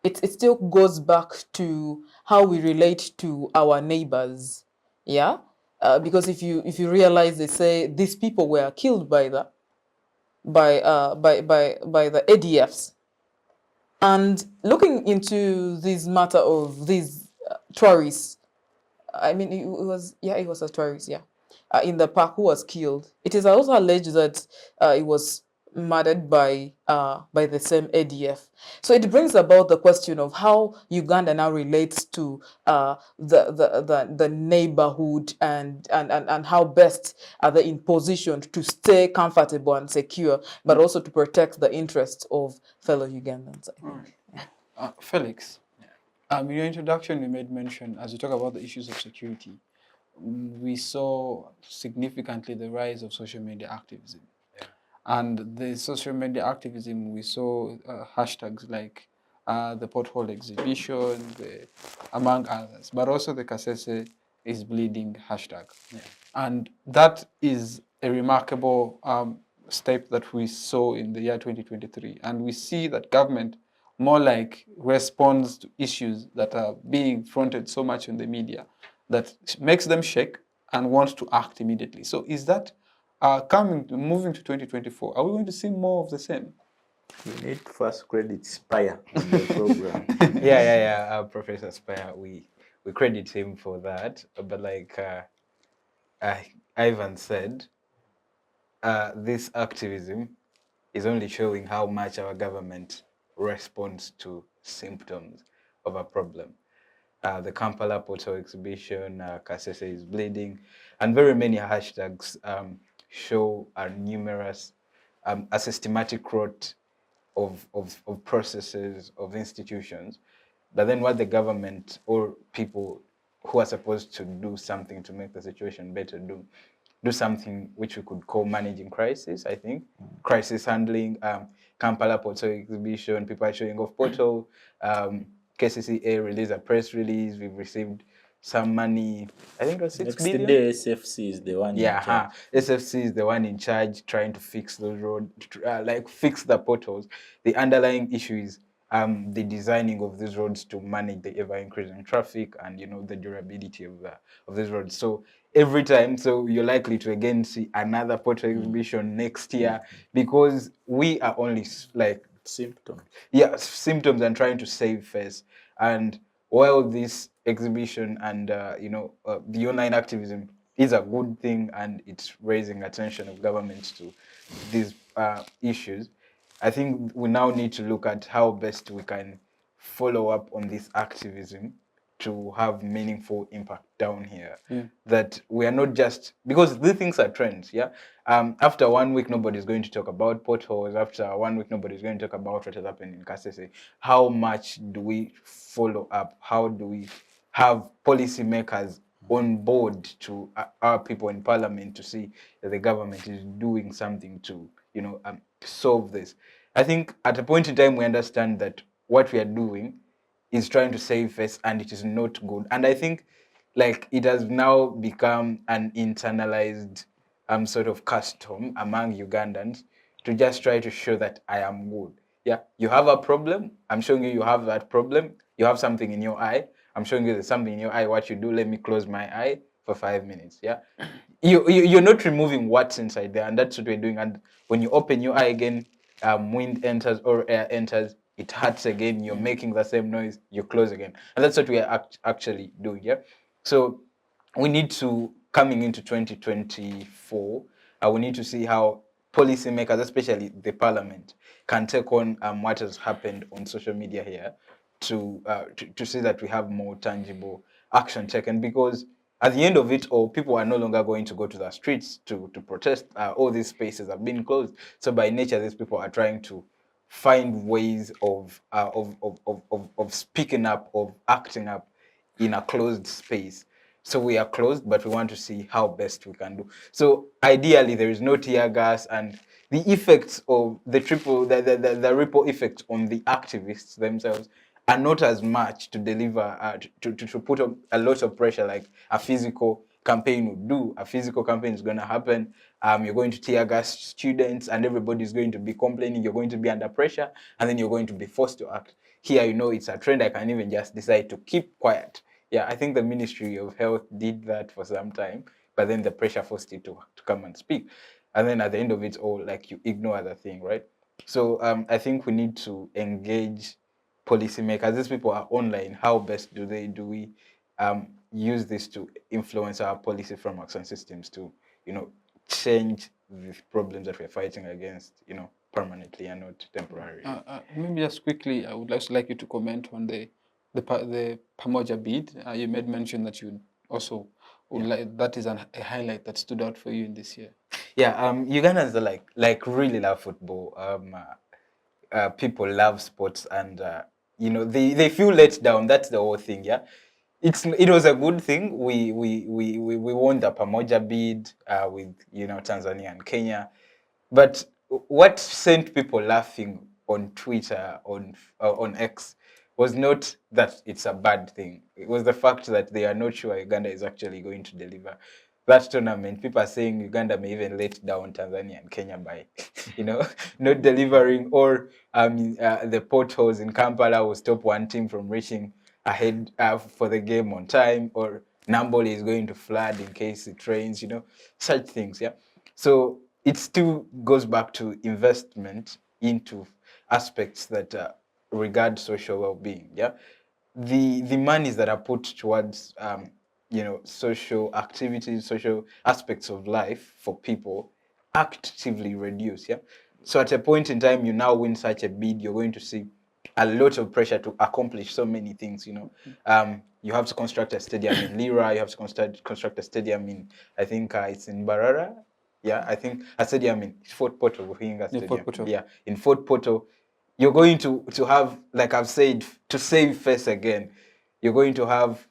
it still goes back to how we relate to our neighbors. Yeah, because if you realize, they say these people were killed by the by the ADFs. And looking into this matter of these tourists, I mean, it was a tourist, yeah, in the park who was killed. It is also alleged that it was murdered by the same ADF. So it brings about the question of how Uganda now relates to the neighborhood, and how best are they in position to stay comfortable and secure, but also to protect the interests of fellow Ugandans, I think. Felix, in your introduction, you made mention, as you talk about the issues of security, we saw significantly the rise of social media activism. And the social media activism, we saw hashtags like the pothole exhibition, among others, but also the Kasese is bleeding hashtag. And that is a remarkable step that we saw in the year 2023. And we see that government more like responds to issues that are being fronted so much in the media that makes them shake and want to act immediately. So is that moving to 2024, are we going to see more of the same? We need first credit Spire on the program. Yeah. Professor Spire, we credit him for that. But like Ivan said, this activism is only showing how much our government responds to symptoms of a problem. The Kampala Portal exhibition, Kasese is bleeding, and very many hashtags show a numerous, a systematic rot of processes, of institutions. But then what the government or people who are supposed to do something to make the situation better do something which we could call managing crisis, I think. Crisis handling, Kampala Portal exhibition, people are showing off Portal, KCCA released a press release, we've received some money, I think it was 6 Next billion. day, SFC is the one in charge. SFC is the one in charge trying to fix those roads, like fix the potholes. The underlying issue is the designing of these roads to manage the ever-increasing traffic and, you know, the durability of these roads. So every time, so you're likely to again see another portal exhibition next year because we are only like Symptoms. symptoms and trying to save face. And while this exhibition and the online activism is a good thing and it's raising attention of governments to these issues, I think we now need to look at how best we can follow up on this activism to have meaningful impact down here. That we are not just, because these things are trends, after 1 week nobody's going to talk about potholes, after 1 week nobody's going to talk about what has happened in Kasese. How much do we follow up? How do we have policymakers on board to our people in parliament to see that the government is doing something to solve this? I think at a point in time we understand that what we are doing is trying to save face and it is not good. And I think like it has now become an internalized sort of custom among Ugandans to just try to show that I am good. Yeah, you have a problem. I'm showing you have that problem. You have something in your eye. I'm showing you there's something in your eye. What you do, let me close my eye for 5 minutes. Yeah, you're not removing what's inside there, and that's what we're doing. And when you open your eye again, wind enters or air enters, it hurts again, you're making the same noise, you close again. And that's what we are actually doing, So we need to, coming into 2024, we need to see how policymakers, especially the parliament, can take on what has happened on social media here to see that we have more tangible action taken, because at the end of it all, people are no longer going to go to the streets to protest. All these spaces have been closed. So by nature, these people are trying to find ways of speaking up, of acting up in a closed space. So we are closed, but we want to see how best we can do. So ideally, there is no tear gas, and the effects of the ripple effects on the activists themselves are not as much to deliver, to put a lot of pressure like a physical campaign would do. A physical campaign is going to happen. You're going to tear gas students, and everybody's going to be complaining. You're going to be under pressure, and then you're going to be forced to act. Here, it's a trend. I can even just decide to keep quiet. Yeah, I think the Ministry of Health did that for some time, but then the pressure forced it to come and speak. And then at the end of it all, like, you ignore the thing, right? So I think we need to engage policymakers. These people are online. How best do we use this to influence our policy frameworks and systems to, change the problems that we're fighting against, permanently and not temporarily? Maybe just quickly, I would like you to comment on the Pamoja bid. You made mention that you also would like, that is a highlight that stood out for you in this year. Yeah, Ugandans are like really love football. People love sports, and they feel let down. That's the whole thing. Yeah, it was a good thing. We won the Pamoja bid with Tanzania and Kenya, but what sent people laughing on Twitter, on X, was not that it's a bad thing. It was the fact that they are not sure Uganda is actually going to deliver that tournament. People are saying Uganda may even let down Tanzania and Kenya by, not delivering, or the potholes in Kampala will stop one team from reaching ahead for the game on time, or Nambole is going to flood in case it rains, such things. Yeah. So it still goes back to investment into aspects that regard social well-being. Yeah, the monies that are put towards social activities, social aspects of life for people actively reduce. Yeah, so at a point in time, you now win such a bid, you're going to see a lot of pressure to accomplish so many things. You have to construct a stadium in Lira. You have to construct a stadium in, I think it's in Barara. Yeah, I think a stadium in Fort Portal, Ruhinga Stadium. Fort Portal. Yeah, in Fort Portal, you're going to have, like I've said, to save face again, you're going to have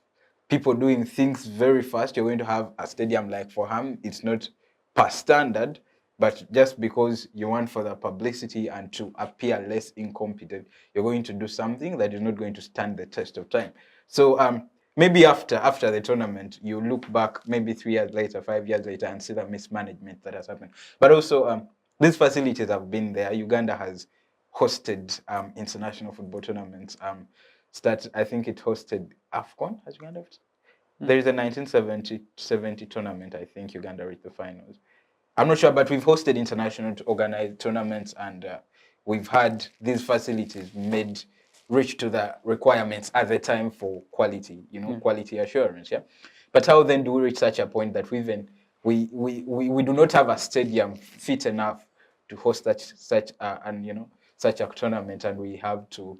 people doing things very fast. You're going to have a stadium like for Ham. It's not per standard, but just because you want for the publicity and to appear less incompetent, you're going to do something that is not going to stand the test of time. So maybe after the tournament, you look back maybe 3 years later, 5 years later, and see the mismanagement that has happened. But also, these facilities have been there. Uganda has hosted international football tournaments. I think it hosted AFCON. Has Uganda hosted? There is a 1970 tournament. I think Uganda reached the finals. I'm not sure, but we've hosted international organized tournaments, and we've had these facilities reach to the requirements at the time for quality, quality assurance. Yeah. But how then do we reach such a point that we do not have a stadium fit enough to host such a tournament, and we have to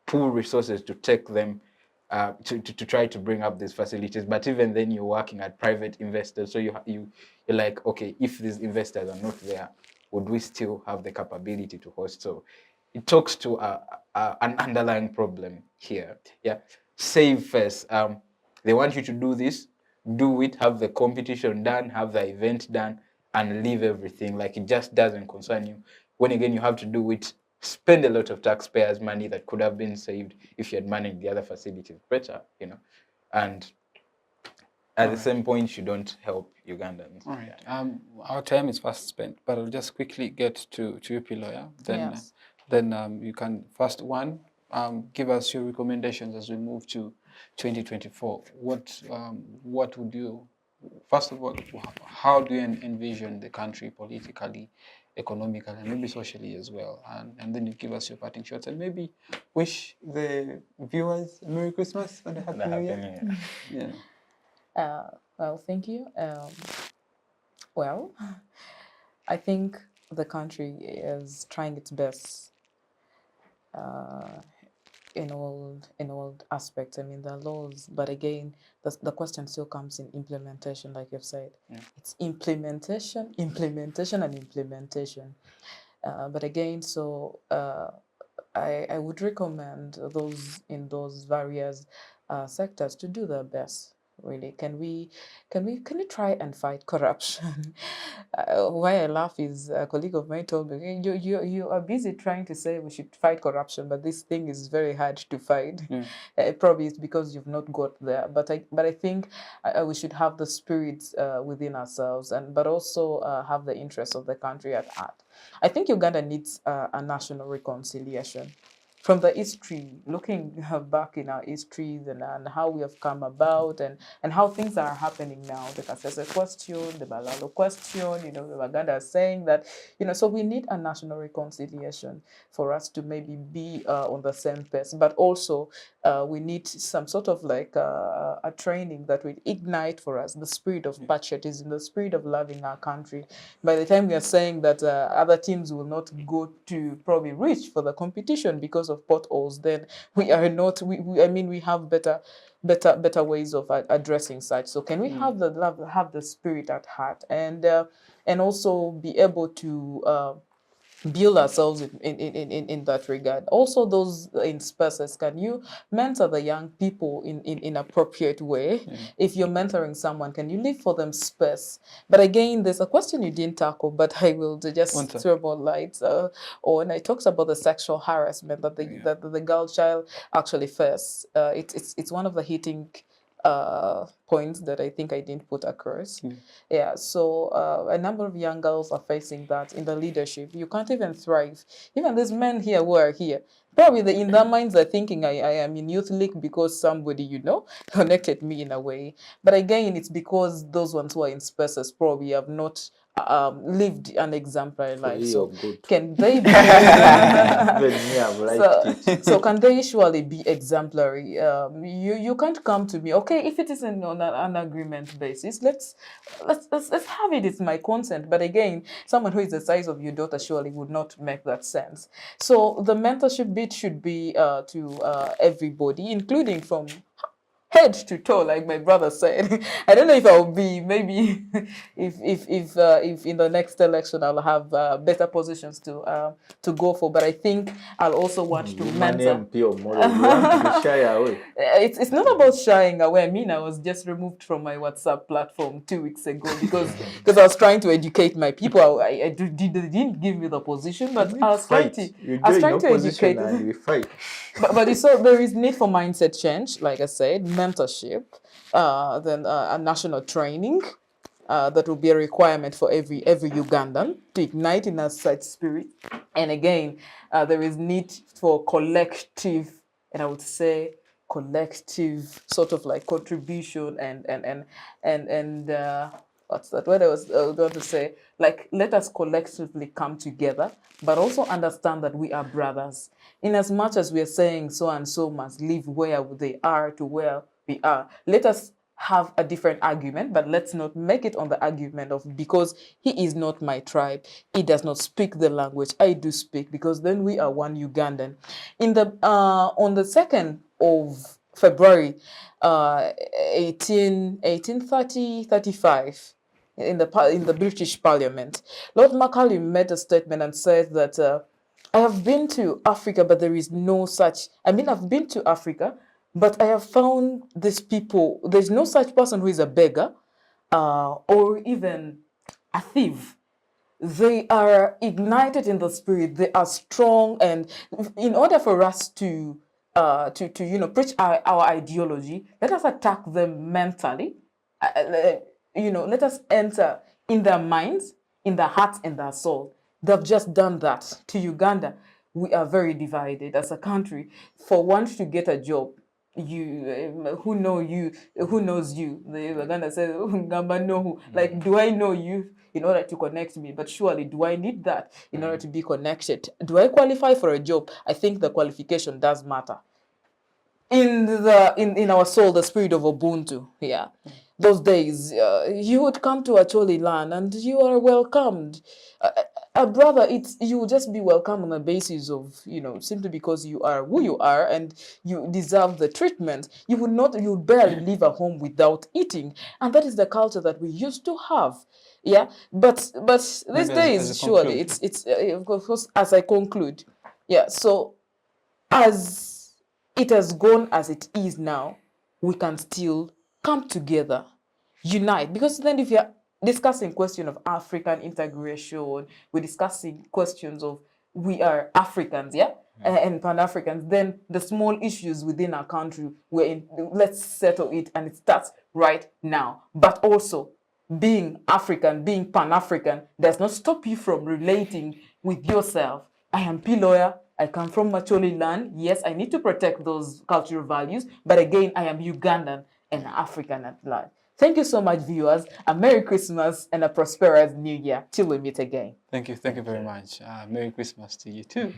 pool resources to take them to try to bring up these facilities? But even then, you're working at private investors, so you're like, okay, if these investors are not there, would we still have the capability to host? So it talks to an underlying problem here. Yeah, save first. They want you to do this, do it, have the competition done, have the event done, and leave everything. Like, it just doesn't concern you. When again, you have to do it, spend a lot of taxpayers' money that could have been saved if you had managed the other facilities better, and at the same point, you don't help Ugandans. All right. Our time is fast spent, but I'll just quickly get to you, Piloya. Then you can first give us your recommendations as we move to 2024. What would you, first of all, how do you envision the country politically, economically, and maybe socially as well? And then you give us your parting shots, and maybe wish the viewers a Merry Christmas and a Happy New Year. Yeah. Well, thank you. Well, I think the country is trying its best in all aspects. I mean, the laws, but again, the question still comes in implementation, like you've said. It's implementation, and implementation. But again, so I would recommend those in those various sectors to do their best. Really, can we try and fight corruption? Why I laugh is a colleague of mine told me, "Hey, you are busy trying to say we should fight corruption, but this thing is very hard to fight." Probably it's because you've not got there. But I think we should have the spirit within ourselves, but also have the interests of the country at heart. I think Uganda needs a national reconciliation. From the history, looking back in our histories and how we have come about and how things are happening now, the Kasese question, the Balalo question, the Uganda saying that, so we need a national reconciliation for us to maybe be on the same pace, but also we need some sort of like a training that will ignite for us the spirit of patriotism, the spirit of loving our country. By the time we are saying that other teams will not go to probably reach for the competition because of potholes, then we are not. We have better ways of addressing such. So can we have the love, have the spirit at heart, and also be able to build ourselves in that regard. Also, those in spaces, can you mentor the young people in appropriate way? If you're mentoring someone, can you leave for them space? But again, there's a question you didn't tackle, but I will just throw more light on. I talked about the sexual harassment that the girl child actually faced. It's one of the hitting points that I think I didn't put across. Yeah, so a number of young girls are facing that in the leadership. You can't even thrive. Even these men here who are here, probably in their minds are thinking I am in youth league because somebody, connected me in a way. But again, it's because those ones who are in spaces probably have not lived an exemplary life. So can they be so can they surely be exemplary? You can't come to me, okay, if it is on an agreement basis, let's have it. It's my consent. But again, someone who is the size of your daughter surely would not make that sense. So the mentorship bit should be to everybody, including from head to toe, like my brother said. I don't know if I'll be, maybe if in the next election I'll have better positions to go for, but I think I'll also want to mentor. It's not about shying away. I mean, I was just removed from my WhatsApp platform 2 weeks ago because I was trying to educate my people. They didn't give me the position, but I was trying to educate. And we fight. But so there is need for mindset change, like I said, mentorship, then a national training that will be a requirement for every Ugandan to ignite in us such spirit. And again, there is need for collective, and I would say collective sort of like contribution and what's that? What I was going to say, like, let us collectively come together, but also understand that we are brothers. In as much as we are saying so and so must live where they are to where we are, let us have a different argument, but let's not make it on the argument of because he is not my tribe, he does not speak the language I do speak, because then we are one Ugandan. In the on the 2nd of February 1835, in the British Parliament, Lord Macaulay made a statement and said that I have been to Africa, but there is no such. I've been to Africa, but I have found these people. There's no such person who is a beggar, or even a thief. They are ignited in the spirit. They are strong, and in order for us to preach our ideology, let us attack them mentally. Let us enter in their minds, in their hearts, and their soul. They've just done that to Uganda. We are very divided as a country. For one to get a job, who knows you? The Uganda says, like, do I know you in order to connect me? But surely, do I need that in order to be connected? Do I qualify for a job? I think the qualification does matter. In our soul, the spirit of Ubuntu. Yeah, those days you would come to a Choli land and you are welcomed. brother, it's you will just be welcome on the basis of, simply because you are who you are and you deserve the treatment. You would barely leave a home without eating, and that is the culture that we used to have. Yeah, but these Maybe days, as a surely conclude. it's of course, as I conclude, yeah. So as it has gone as it is now, we can still come together, unite. Because then if you're discussing question of African integration, we're discussing questions of we are Africans, yeah? And Pan-Africans, then the small issues within our country, let's settle it, and it starts right now. But also, being African, being Pan-African, does not stop you from relating with yourself. I am Piloya, I come from Macholi land. Yes, I need to protect those cultural values, but again, I am Ugandan and African at large. Thank you so much, viewers. A Merry Christmas and a prosperous New Year. Till we meet again. Thank you very much. Merry Christmas to you too.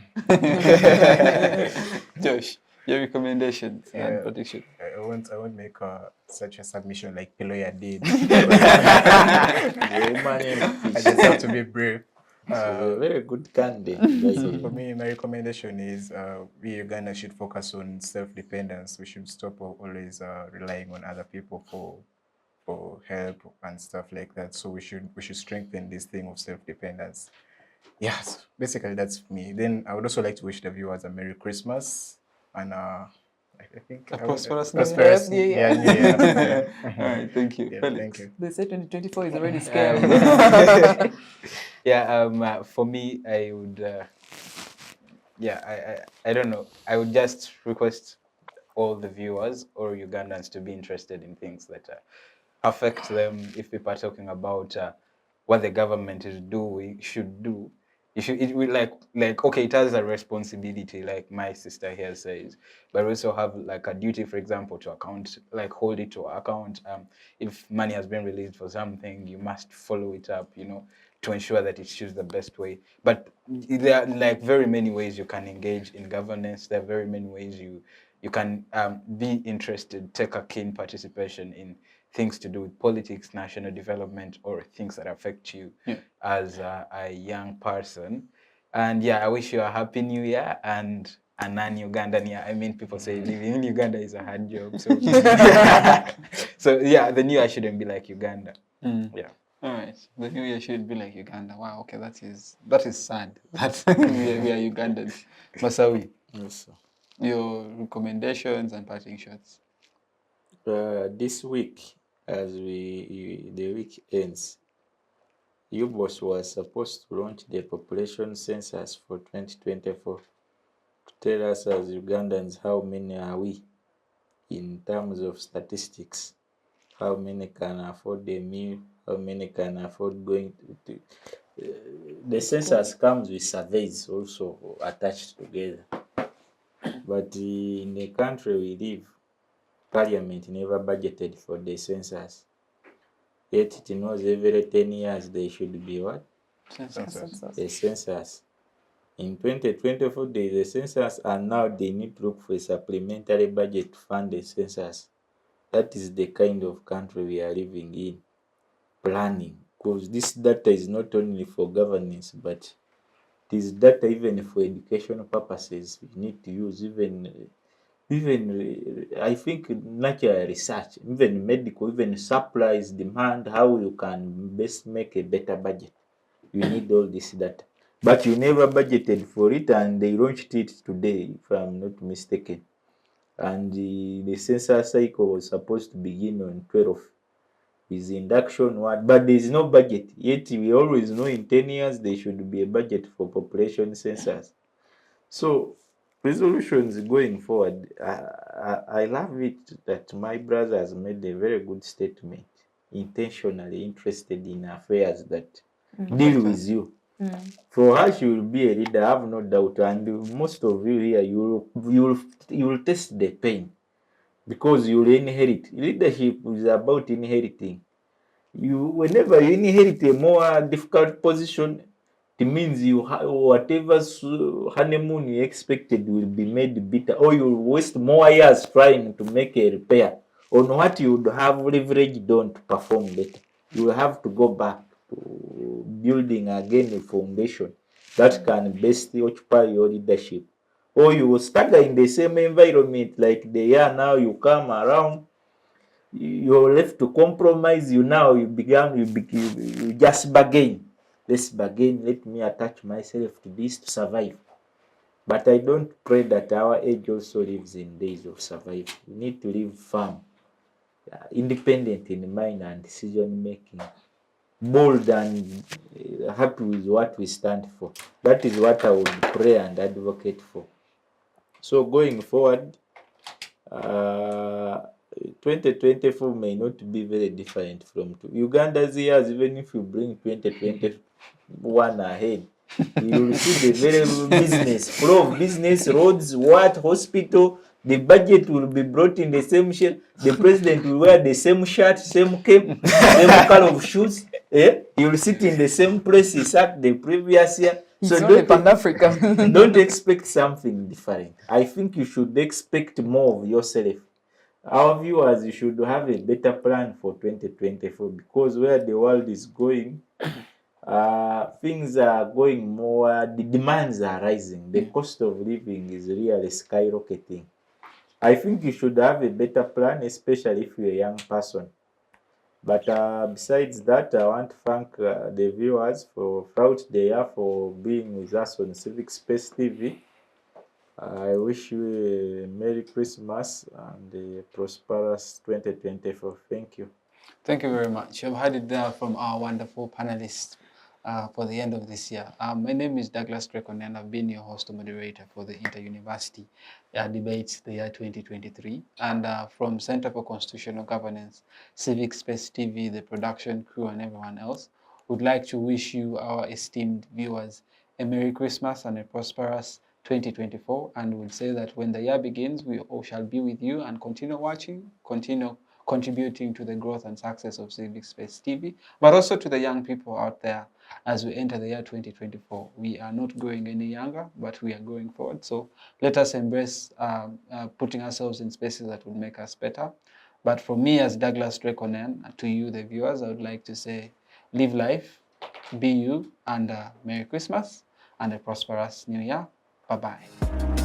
Josh, your recommendations and prediction. I won't make such a submission like Piloya did. I just have to be brave. A very good candidate. So for me, my recommendation is we Uganda should focus on self-dependence. We should stop always relying on other people for help and stuff like that. So we should strengthen this thing of self-dependence. Yes, basically that's me. Then I would also like to wish the viewers a Merry Christmas and I think A prosperous New Year. Yeah, New Year. All right, thank you. Yeah, Felix. thank you. They say 2024 is already scary. For me, I would, I don't know. I would just request all the viewers or Ugandans to be interested in things that affect them. If people are talking about what the government should do, it will okay, it has a responsibility, like my sister here says, but we also have like a duty, for example, to hold it to account. If money has been released for something, you must follow it up, to ensure that it's used the best way. But there are like very many ways you can engage in governance. There are very many ways you can be interested, take a keen participation in things to do with politics, national development, or things that affect you as a young person. And I wish you a happy New Year and a non-Ugandan year. I mean, people say living in Uganda is a hard job. So, the New Year shouldn't be like Uganda. Yeah. All right, the New Year should be like Uganda. Wow, okay, that is sad. That we are Ugandans. Masawi, Yes, your recommendations and parting shots. this week, as the week ends, UBOS was supposed to launch the population census for 2024 to tell us as Ugandans how many are we in terms of statistics, how many can afford a meal, how many can afford going to the census comes with surveys also attached together. But in the country we live, Parliament never budgeted for the census. Yet it knows every 10 years there should be what? A census. In 2024 there is a census, and now they need to look for a supplementary budget to fund the census. That is the kind of country we are living in. Planning, because this data is not only for governance, but it is data even for educational purposes. We need to use even I think natural research, even medical, even supplies, demand, how you can best make a better budget. You need all this data. But you never budgeted for it, and they launched it today, if I'm not mistaken. And the census cycle was supposed to begin on 12th. Is induction one, but there is no budget. Yet we always know in 10 years there should be a budget for population census. So resolutions going forward, I love it that my brother has made a very good statement, intentionally interested in affairs that deal with you. For her, she will be a leader, I have no doubt, and most of you here, you will taste the pain. Because you will inherit. Leadership is about inheriting. Whenever you inherit a more difficult position, it means whatever honeymoon you expected will be made bitter, or you will waste more years trying to make a repair on what you would have leveraged on to perform better. You will have to go back. to building again a foundation that can best occupy your leadership. Or you will stagger in the same environment like they are now, you come around, you're left to compromise, you just bargain. Let's bargain, let me attach myself to this to survive. But I don't pray that our age also lives in days of survival. We need to live firm, independent in mind and decision making, bold and happy with what we stand for. That is what I would pray and advocate for. So going forward, 2024 may not be very different from Uganda's years. Even if you bring 2021 ahead, you will see the very business, flow of business, roads, hospital, the budget will be brought in the same shape. The president will wear the same shirt, same cape, same color of shoes. He will sit in the same place he sat the previous year. He's only Pan-African. Don't expect something different. I think you should expect more of yourself. Our viewers, you should have a better plan for 2024 because where the world is going, things are going more, the demands are rising, the cost of living is really skyrocketing. I think you should have a better plan, especially if you're a young person. But besides that, I want to thank the viewers throughout the year for being with us on Civic Space TV. I wish you a Merry Christmas and a prosperous 2024. Thank you. Thank you very much. You've heard it there from our wonderful panelists for the end of this year. My name is Douglas Onen, and I've been your host and moderator for the Inter-University Debates the year 2023. And from Center for Constitutional Governance, Civic Space TV, the production crew, and everyone else, would like to wish you, our esteemed viewers, a Merry Christmas and a prosperous 2024, and would say that when the year begins, we all shall be with you and continue watching, continue contributing to the growth and success of Civic Space TV, but also to the young people out there as we enter the year 2024. We are not growing any younger, but we are going forward. So let us embrace putting ourselves in spaces that will make us better. But for me as Douglas Onen, to you, the viewers, I would like to say, live life, be you, and Merry Christmas and a prosperous New Year. Bye-bye.